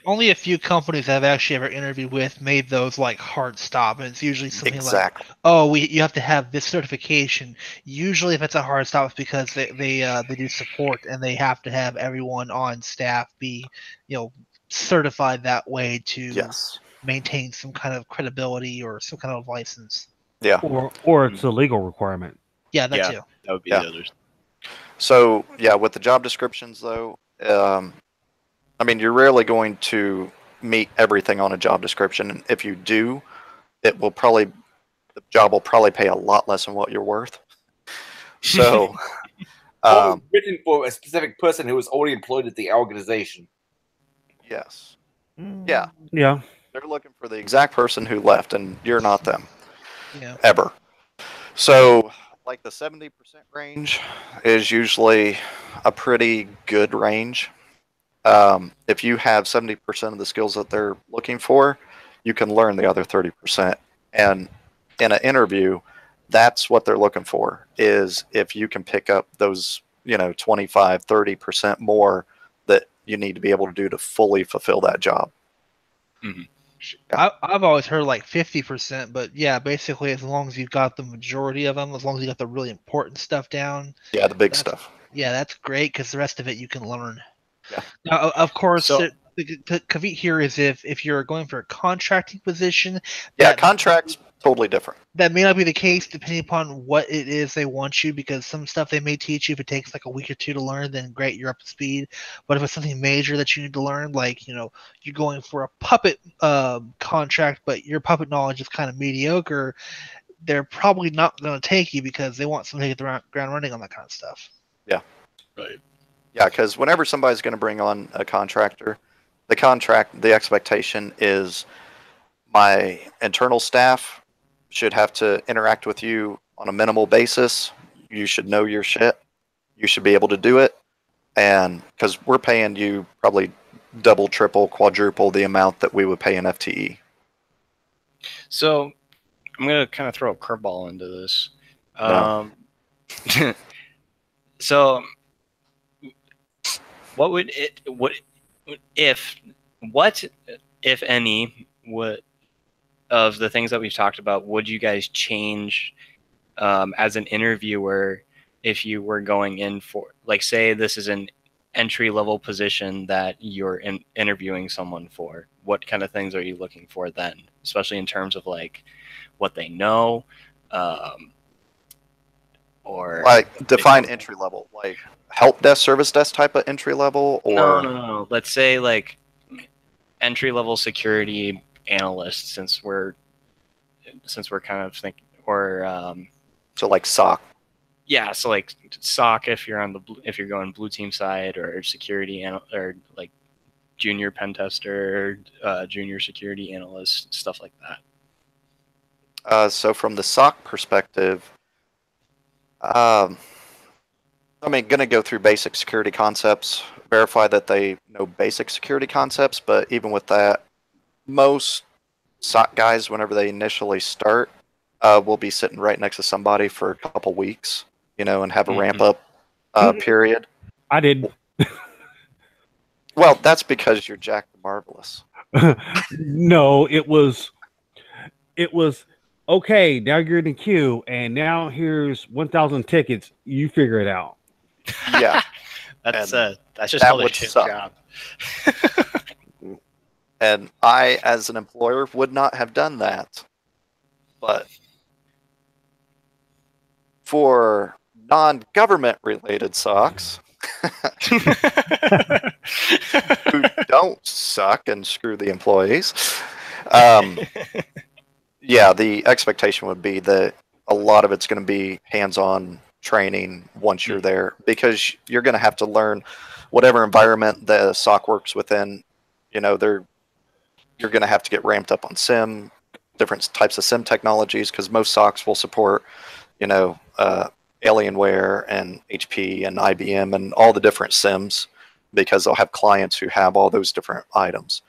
Only a few companies I've actually ever interviewed with made those like hard stop, and it's usually something like, oh, you have to have this certification. Usually, if it's a hard stop, it's because they do support and they have to have everyone on staff be certified that way to maintain some kind of credibility or some kind of license. Yeah. Or it's a legal requirement. Yeah, that too. That would be the others. So, yeah, with the job descriptions, though, I mean, you're rarely going to meet everything on a job description. And if you do, the job will probably pay a lot less than what you're worth. So, written for a specific person who was already employed at the organization. Yes. Yeah. Yeah. They're looking for the exact person who left, and you're not them. Yeah. Ever. So, like the 70% range is usually a pretty good range. If you have 70% of the skills that they're looking for, you can learn the other 30%. And in an interview, that's what they're looking for, is if you can pick up those, 25, 30% more that you need to be able to do to fully fulfill that job. Mm-hmm. Yeah. I've always heard like 50%, but yeah, basically as long as you've got the majority of them, as long as you got the really important stuff down. Yeah, the big stuff. Yeah, that's great because the rest of it you can learn. Yeah. Now, of course, the caveat here is if you're going for a contracting position. Yeah, contracts totally different. That may not be the case depending upon what it is they want you, because some stuff they may teach you, if it takes like a week or two to learn, then great, you're up to speed. But if it's something major that you need to learn, like you're going for a puppet contract, but your puppet knowledge is kind of mediocre, they're probably not going to take you because they want somebody to hit the ground running on that kind of stuff. Yeah. Right. Yeah, because whenever somebody's going to bring on a contractor, the expectation is my internal staff should have to interact with you on a minimal basis. You should know your shit. you should be able to do it. And because we're paying you probably double, triple, quadruple the amount that we would pay an FTE. So I'm gonna kind of throw a curveball into this. No. So what if any of the things that we've talked about would you guys change as an interviewer if you were going in for, like, say this is an entry level position that you're interviewing someone for? What kind of things are you looking for then, especially in terms of like what they know, or like define entry level, like help desk, service desk type of entry level, or no. Let's say like entry level security analyst, since we're kind of thinking, or so like SOC. Yeah, so like SOC if you're going blue team side, or security or like junior pen tester, junior security analyst, stuff like that. So from the SOC perspective, I mean, going to go through basic security concepts, verify that they know basic security concepts, but even with that, most SOC guys, whenever they initially start, will be sitting right next to somebody for a couple weeks, and have a ramp up period. I did. Well, that's because you're Jack the Marvelous. No, it was okay. Now you're in the queue, and now here's 1,000 tickets. You figure it out. Yeah, that's just that called a would shit suck. job. And I, as an employer, would not have done that. But for non-government related SOCs who don't suck and screw the employees, yeah, the expectation would be that a lot of it's going to be hands-on training once you're there, because you're going to have to learn whatever environment the SOC works within. You're going to have to get ramped up on SIM, different types of SIM technologies, because most SOCs will support, Alienware and HP and IBM and all the different SIMs, because they'll have clients who have all those different items.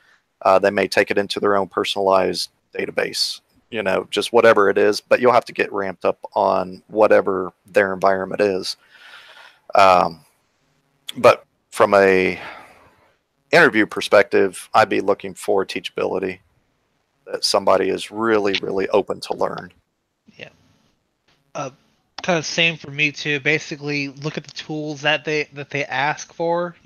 They may take it into their own personalized database, just whatever it is, but you'll have to get ramped up on whatever their environment is. But from a interview perspective, I'd be looking for teachability, that somebody is really, really open to learn. Yeah. Kind of same for me too. Basically, look at the tools that they ask for.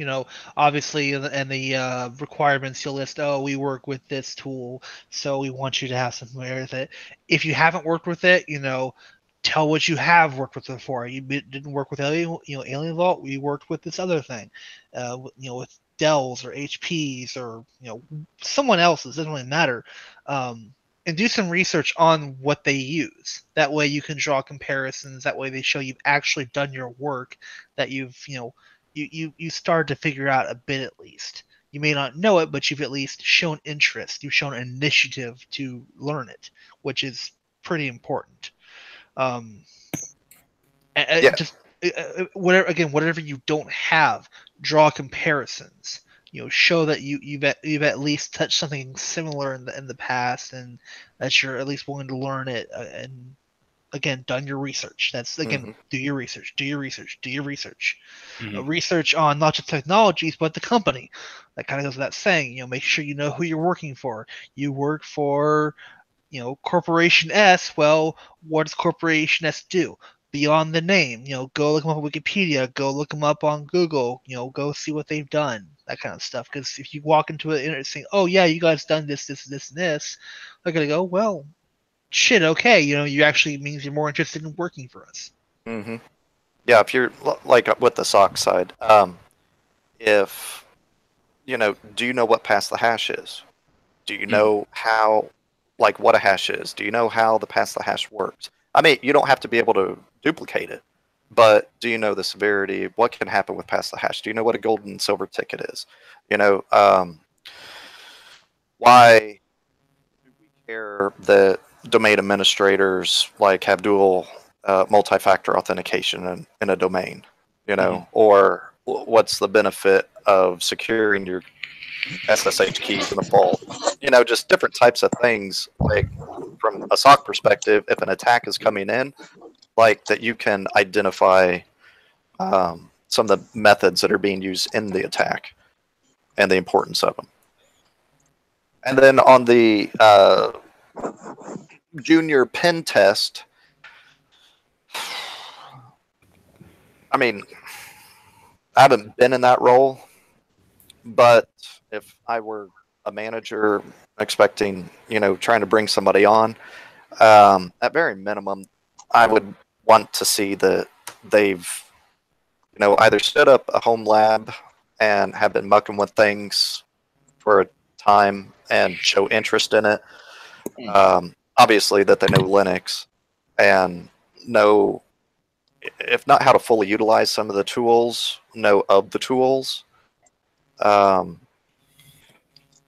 Obviously, in the requirements, you'll list, oh, we work with this tool, so we want you to have something with it. If you haven't worked with it, tell what you have worked with it for. You didn't work with Alien Vault. We worked with this other thing, with Dell's or HP's or someone else's. Doesn't really matter. And do some research on what they use. That way you can draw comparisons. That way they show you've actually done your work, that you've you started to figure out a bit at least. You may not know it, but you've at least shown interest. You've shown initiative to learn it, which is pretty important. Just whatever you don't have, draw comparisons. Show that you've at least touched something similar in the past, and that you're at least willing to learn it. And again, done your research. That's again, do your research. Mm-hmm. Research on not just technologies, but the company. That kind of goes without saying. Make sure you know who you're working for. You work for, Corporation S. Well, what does Corporation S do? Beyond the name, go look them up on Wikipedia, go look them up on Google, go see what they've done, that kind of stuff. Because if you walk into it and saying, oh yeah, you guys done this, and this, they're gonna go, well, shit, okay, you actually means you're more interested in working for us. Mm-hmm. Yeah, if you're like with the SOC side, if do you know what pass the hash is? Do you know how, like, what a hash is? Do you know how the pass the hash works? I mean, you don't have to be able to duplicate it, but do you know the severity? What can happen with pass the hash? Do you know what a gold and silver ticket is? Why do we care that domain administrators have dual multi-factor authentication in a domain? You know, or what's the benefit of securing your SSH keys in a vault? You know, just different types of things. Like from a SOC perspective, if an attack is coming in, like that you can identify some of the methods that are being used in the attack and the importance of them. And then on the junior pen test, I mean, I haven't been in that role, but if I were a manager expecting, you know, trying to bring somebody on, at very minimum, I would want to see that they've, you know, either stood up a home lab and have been mucking with things for a time and show interest in it. Obviously, that they know Linux and know, if not how to fully utilize some of the tools, know of the tools. And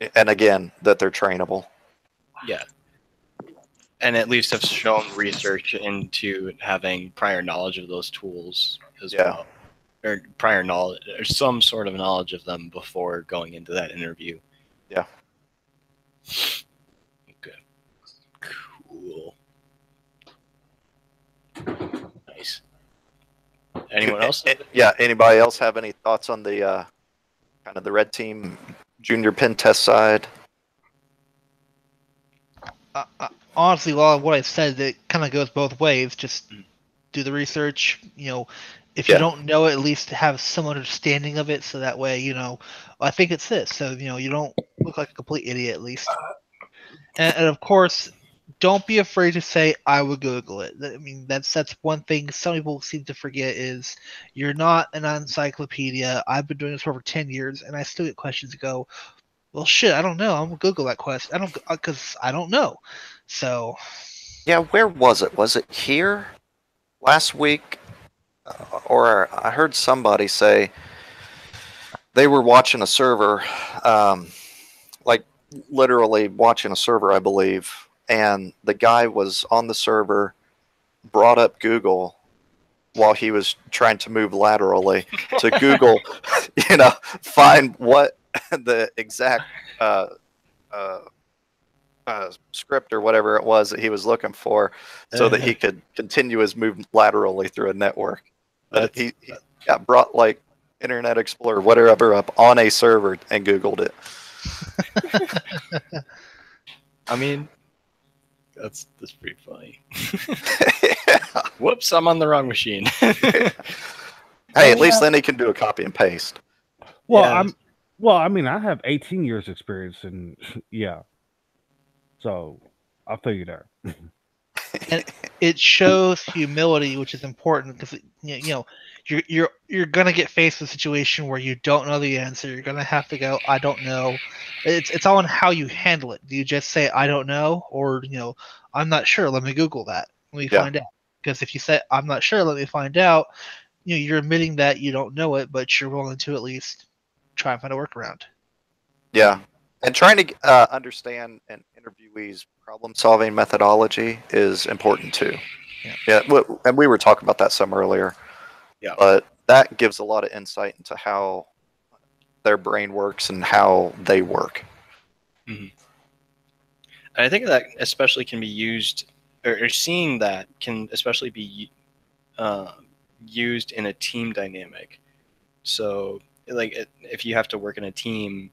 again, that they're trainable. Yeah. And at least have shown research into having prior knowledge of those tools as well. Or prior knowledge, or some sort of knowledge of them before going into that interview. Yeah. Okay. Cool. Nice. Anyone else? Yeah. Anybody else have any thoughts on the kind of the red team junior pen test side? Honestly, a lot of what I said, it kind of goes both ways. Just do the research. You know, if you don't know it, at least have some understanding of it, so that way, you know, I think it's this. So, you know, you don't look like a complete idiot, at least. And of course, don't be afraid to say, I would Google it. I mean, that's one thing some people seem to forget is you're not an encyclopedia. I've been doing this for over 10 years, and I still get questions that go, well, shit, I don't know. I'm going to Google that question. I don't, because I don't know. So. Yeah, where was it? Was it here last week? Or I heard somebody say they were watching a server, like literally watching a server, I believe, and the guy was on the server, brought up Google while he was trying to move laterally to Google, you know, find what the exact script or whatever it was that he was looking for so that he could continue his move laterally through a network. But he got brought like Internet Explorer, whatever, up on a server and Googled it. I mean, that's pretty funny. Whoops, I'm on the wrong machine. Hey, at least then he can do a copy and paste. Well, I mean, I have 18 years experience, and yeah. So I'll tell you there. And it shows humility, which is important because you know you're gonna get faced with a situation where you don't know the answer. You're gonna have to go, I don't know. It's all on how you handle it. Do you just say I don't know, or you know, I'm not sure. Let me Google that. Let me find out. Because if you say I'm not sure, let me find out. You know, you're admitting that you don't know it, but you're willing to at least try and find a workaround. Yeah. And trying to understand an interviewee's problem-solving methodology is important too. Yeah, and we were talking about that some earlier. Yeah. But that gives a lot of insight into how their brain works and how they work. Mm-hmm. And I think that especially can be used, or seeing that can especially be used in a team dynamic. So, like, if you have to work in a team,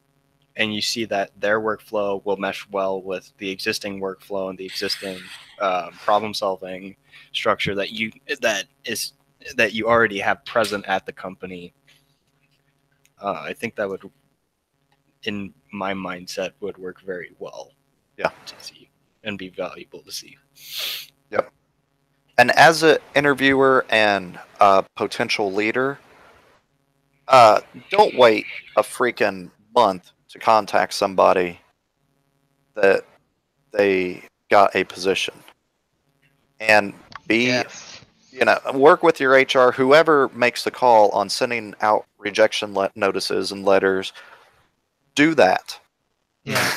and you see that their workflow will mesh well with the existing workflow and the existing problem-solving structure that you already have present at the company. I think that would, in my mindset, would work very well. Yeah, to see and be valuable to see. Yep. And as an interviewer and a potential leader, don't wait a freaking month to contact somebody that they got a position, and you know, work with your HR, whoever makes the call on sending out rejection notices and letters. Do that. Yeah.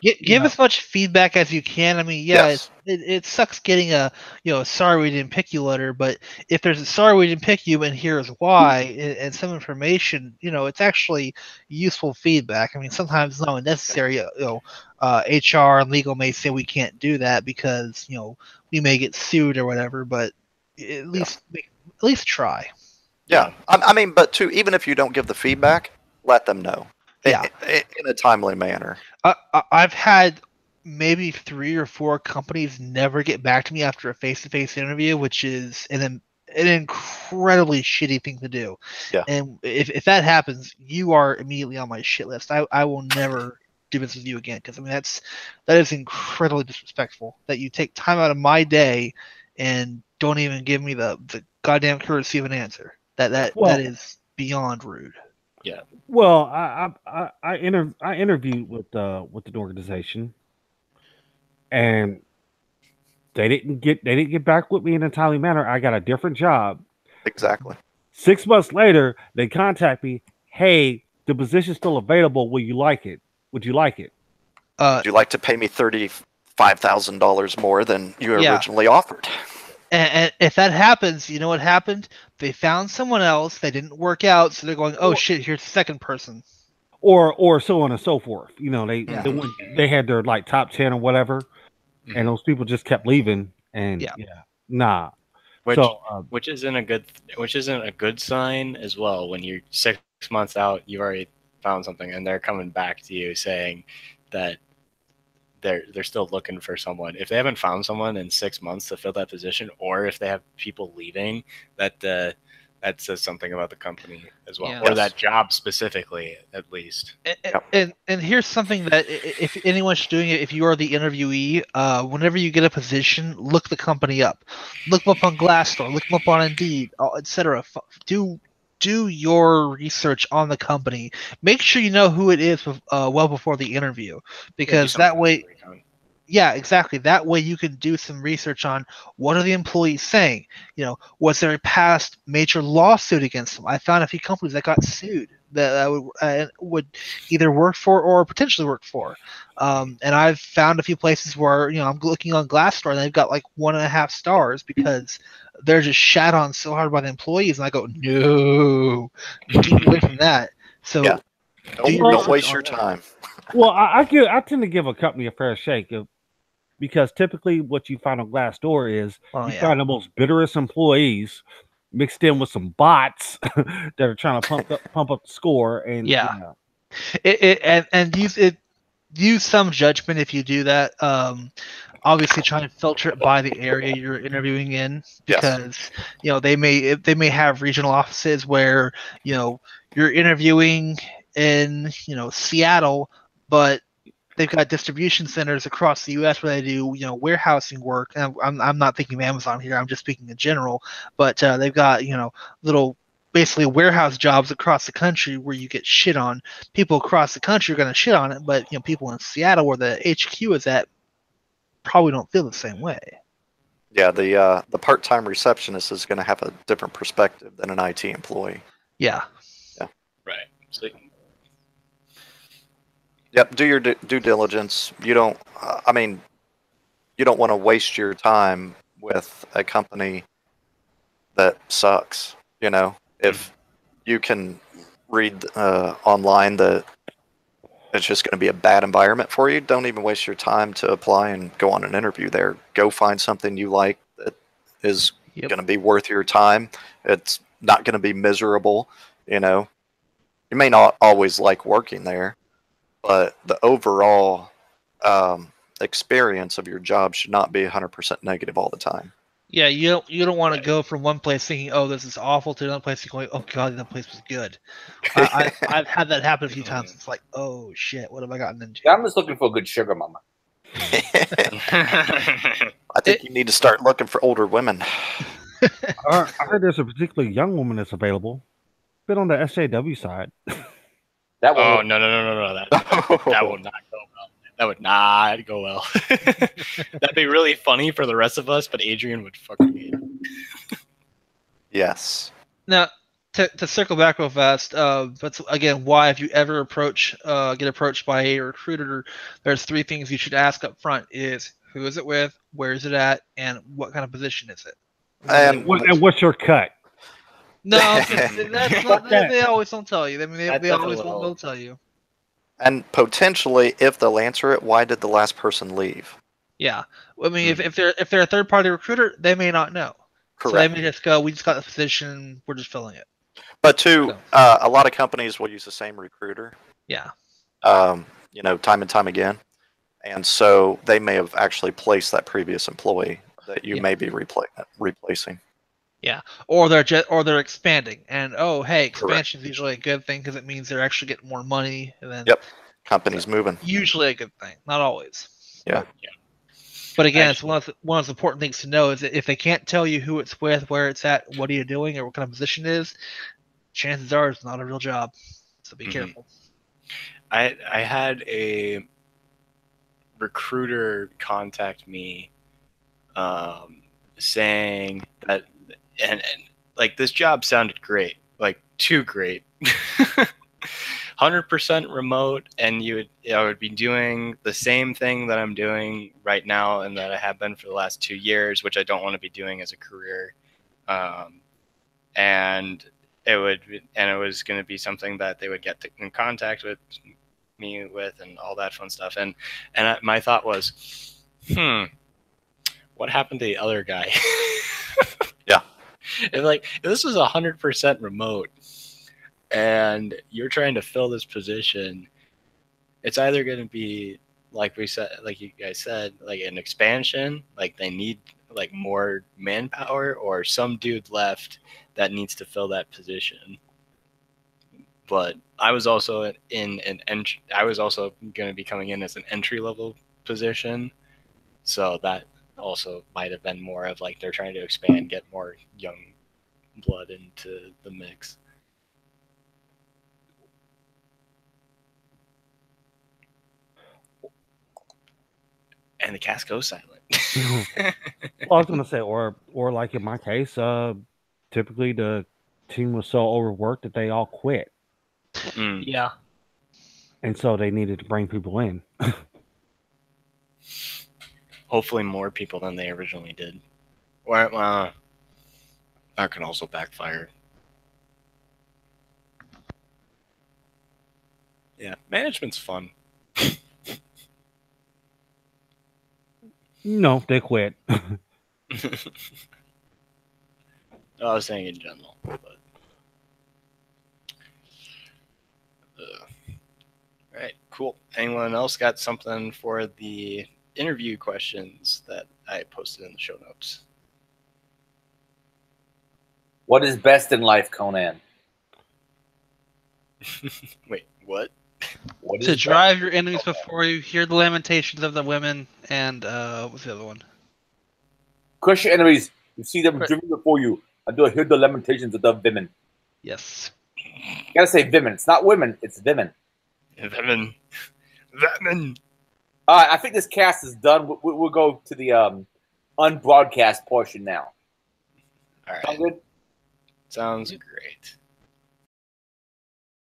Give as much feedback as you can. I mean, yeah, Yes. it sucks getting a sorry we didn't pick you letter, but if there's a sorry we didn't pick you and here's why and some information, it's actually useful feedback. I mean, sometimes it's not unnecessary. HR and legal may say we can't do that because we may get sued or whatever, but at least try. Yeah. I mean, but too, even if you don't give the feedback, let them know. Yeah. In a timely manner. I've had maybe 3 or 4 companies never get back to me after a face-to-face interview, which is an incredibly shitty thing to do. Yeah. And if that happens, you are immediately on my shit list. I will never do business with you again, because I mean that is incredibly disrespectful that you take time out of my day and don't even give me the goddamn courtesy of an answer. That is beyond rude. Yeah. Well, I interviewed with an organization, and they didn't get back with me in a timely manner. I got a different job. Exactly. 6 months later, they contact me. Hey, the position's still available. Will you like it? Would you like it? Would you like to pay me $35,000 more than you originally offered? And if that happens, you know what happened? They found someone else. They didn't work out, so they're going, "Oh shit, here's the second person." Or so on and so forth. They had their like top 10 or whatever, and those people just kept leaving. And nah. Which isn't a good sign as well. When you're 6 months out, you've already found something, and they're coming back to you saying that they're still looking for someone. If they haven't found someone in 6 months to fill that position, or if they have people leaving, that says something about the company as well, or that job specifically, at least. And here's something that if anyone's doing it, if you are the interviewee, whenever you get a position, look the company up, look them up on Glassdoor, look them up on Indeed, etc. Do your research on the company. Make sure you know who it is well before the interview, because that way. Yeah, exactly. That way you can do some research on what are the employees saying. Was there a past major lawsuit against them? I found a few companies that got sued that I would either work for or potentially work for. And I've found a few places where I'm looking on Glassdoor and they've got like 1.5 stars because they're just shat on so hard by the employees, and I go, no, keep away from that. So don't waste your time. Well, I tend to give a company a fair shake. Because typically what you find on Glassdoor is you find the most bitterest employees mixed in with some bots that are trying to pump up the score. And use some judgment if you do that. Obviously, try and filter it by the area you're interviewing in, because they may have regional offices where you're interviewing in Seattle, but they've got distribution centers across the U.S. where they do, warehousing work. And I'm not thinking of Amazon here. I'm just speaking in general. But they've got, little basically warehouse jobs across the country where you get shit on. People across the country are going to shit on it, but people in Seattle where the HQ is at probably don't feel the same way. Yeah, the part-time receptionist is going to have a different perspective than an IT employee. Yeah. Yeah. Right. So, yep, do your due diligence. You don't want to waste your time with a company that sucks. If you can read online that it's just going to be a bad environment for you, don't even waste your time to apply and go on an interview there. Go find something you like that is going to be worth your time. It's not going to be miserable. You may not always like working there, but the overall experience of your job should not be 100% negative all the time. Yeah, you don't want to go from one place thinking, "Oh, this is awful," to another place going, "Oh God, that place was good." I've had that happen a few times. It's like, "Oh shit, what have I gotten into?" I'm just looking for a good sugar mama. I think you need to start looking for older women. I heard there's a particularly young woman that's available. Been on the SJW side. That one. Oh no! That will not go well. That would not go well. That'd be really funny for the rest of us, but Adrian would fucking hate it. Yes. Now, To circle back real fast, but again, why if you ever get approached by a recruiter, there's 3 things you should ask up front: is who is it with, where is it at, and what kind of position is it? And And what's your cut? No, that's not. They always don't tell you. I mean, That's they a always little- won't tell you. and potentially, if they'll answer it, why did the last person leave? Yeah, I mean, if they're a third party recruiter, they may not know. So they Correct. may just go, "We just got the position. We're just filling it." But two, So. a lot of companies will use the same recruiter. Yeah. You know, time and time again, and so they may have actually placed that previous employee that you may be replacing. Yeah, or they're expanding, and oh, hey, expansion is usually a good thing because it means they're actually getting more money, and then Company's moving. usually a good thing, not always. Yeah. But again, it's one of the important things to know is that if they can't tell you who it's with, where it's at, what are you doing, or what kind of position it is, chances are it's not a real job. So be careful. I had a recruiter contact me, saying that and like this job sounded great, like too great. 100% remote, and I would be doing the same thing that I'm doing right now and that I have been for the last 2 years, which I don't want to be doing as a career. And it was going to be something that they would get in contact with me with and all that fun stuff. And my thought was, what happened to the other guy? Yeah. And like, if this was 100% remote and you're trying to fill this position, it's either going to be like you guys said, like an expansion, like they need like more manpower, or some dude left that needs to fill that position. But I was also I was also going to be coming in as an entry level position, so that also might have been more of like they're trying to expand, get more young blood into the mix. And the cast goes silent. Well, I was going to say, or like in my case, typically the team was so overworked that they all quit, Yeah. and so they needed to bring people in. Hopefully more people than they originally did. Or that can also backfire. Yeah, management's fun. No, they quit. I was saying in general, but right, cool. Anyone else got something for the interview questions that I posted in the show notes? What is best in life, Conan? Wait, what? What To is drive your enemies before you, hear the lamentations of the women, and what's the other one? Crush your enemies. You see them driven before you until I hear the lamentations of the women. Yes. You gotta say women. It's not women. It's women. Women. All right, I think this cast is done. We'll go to the unbroadcast portion now. All right. Sound good? Sounds great.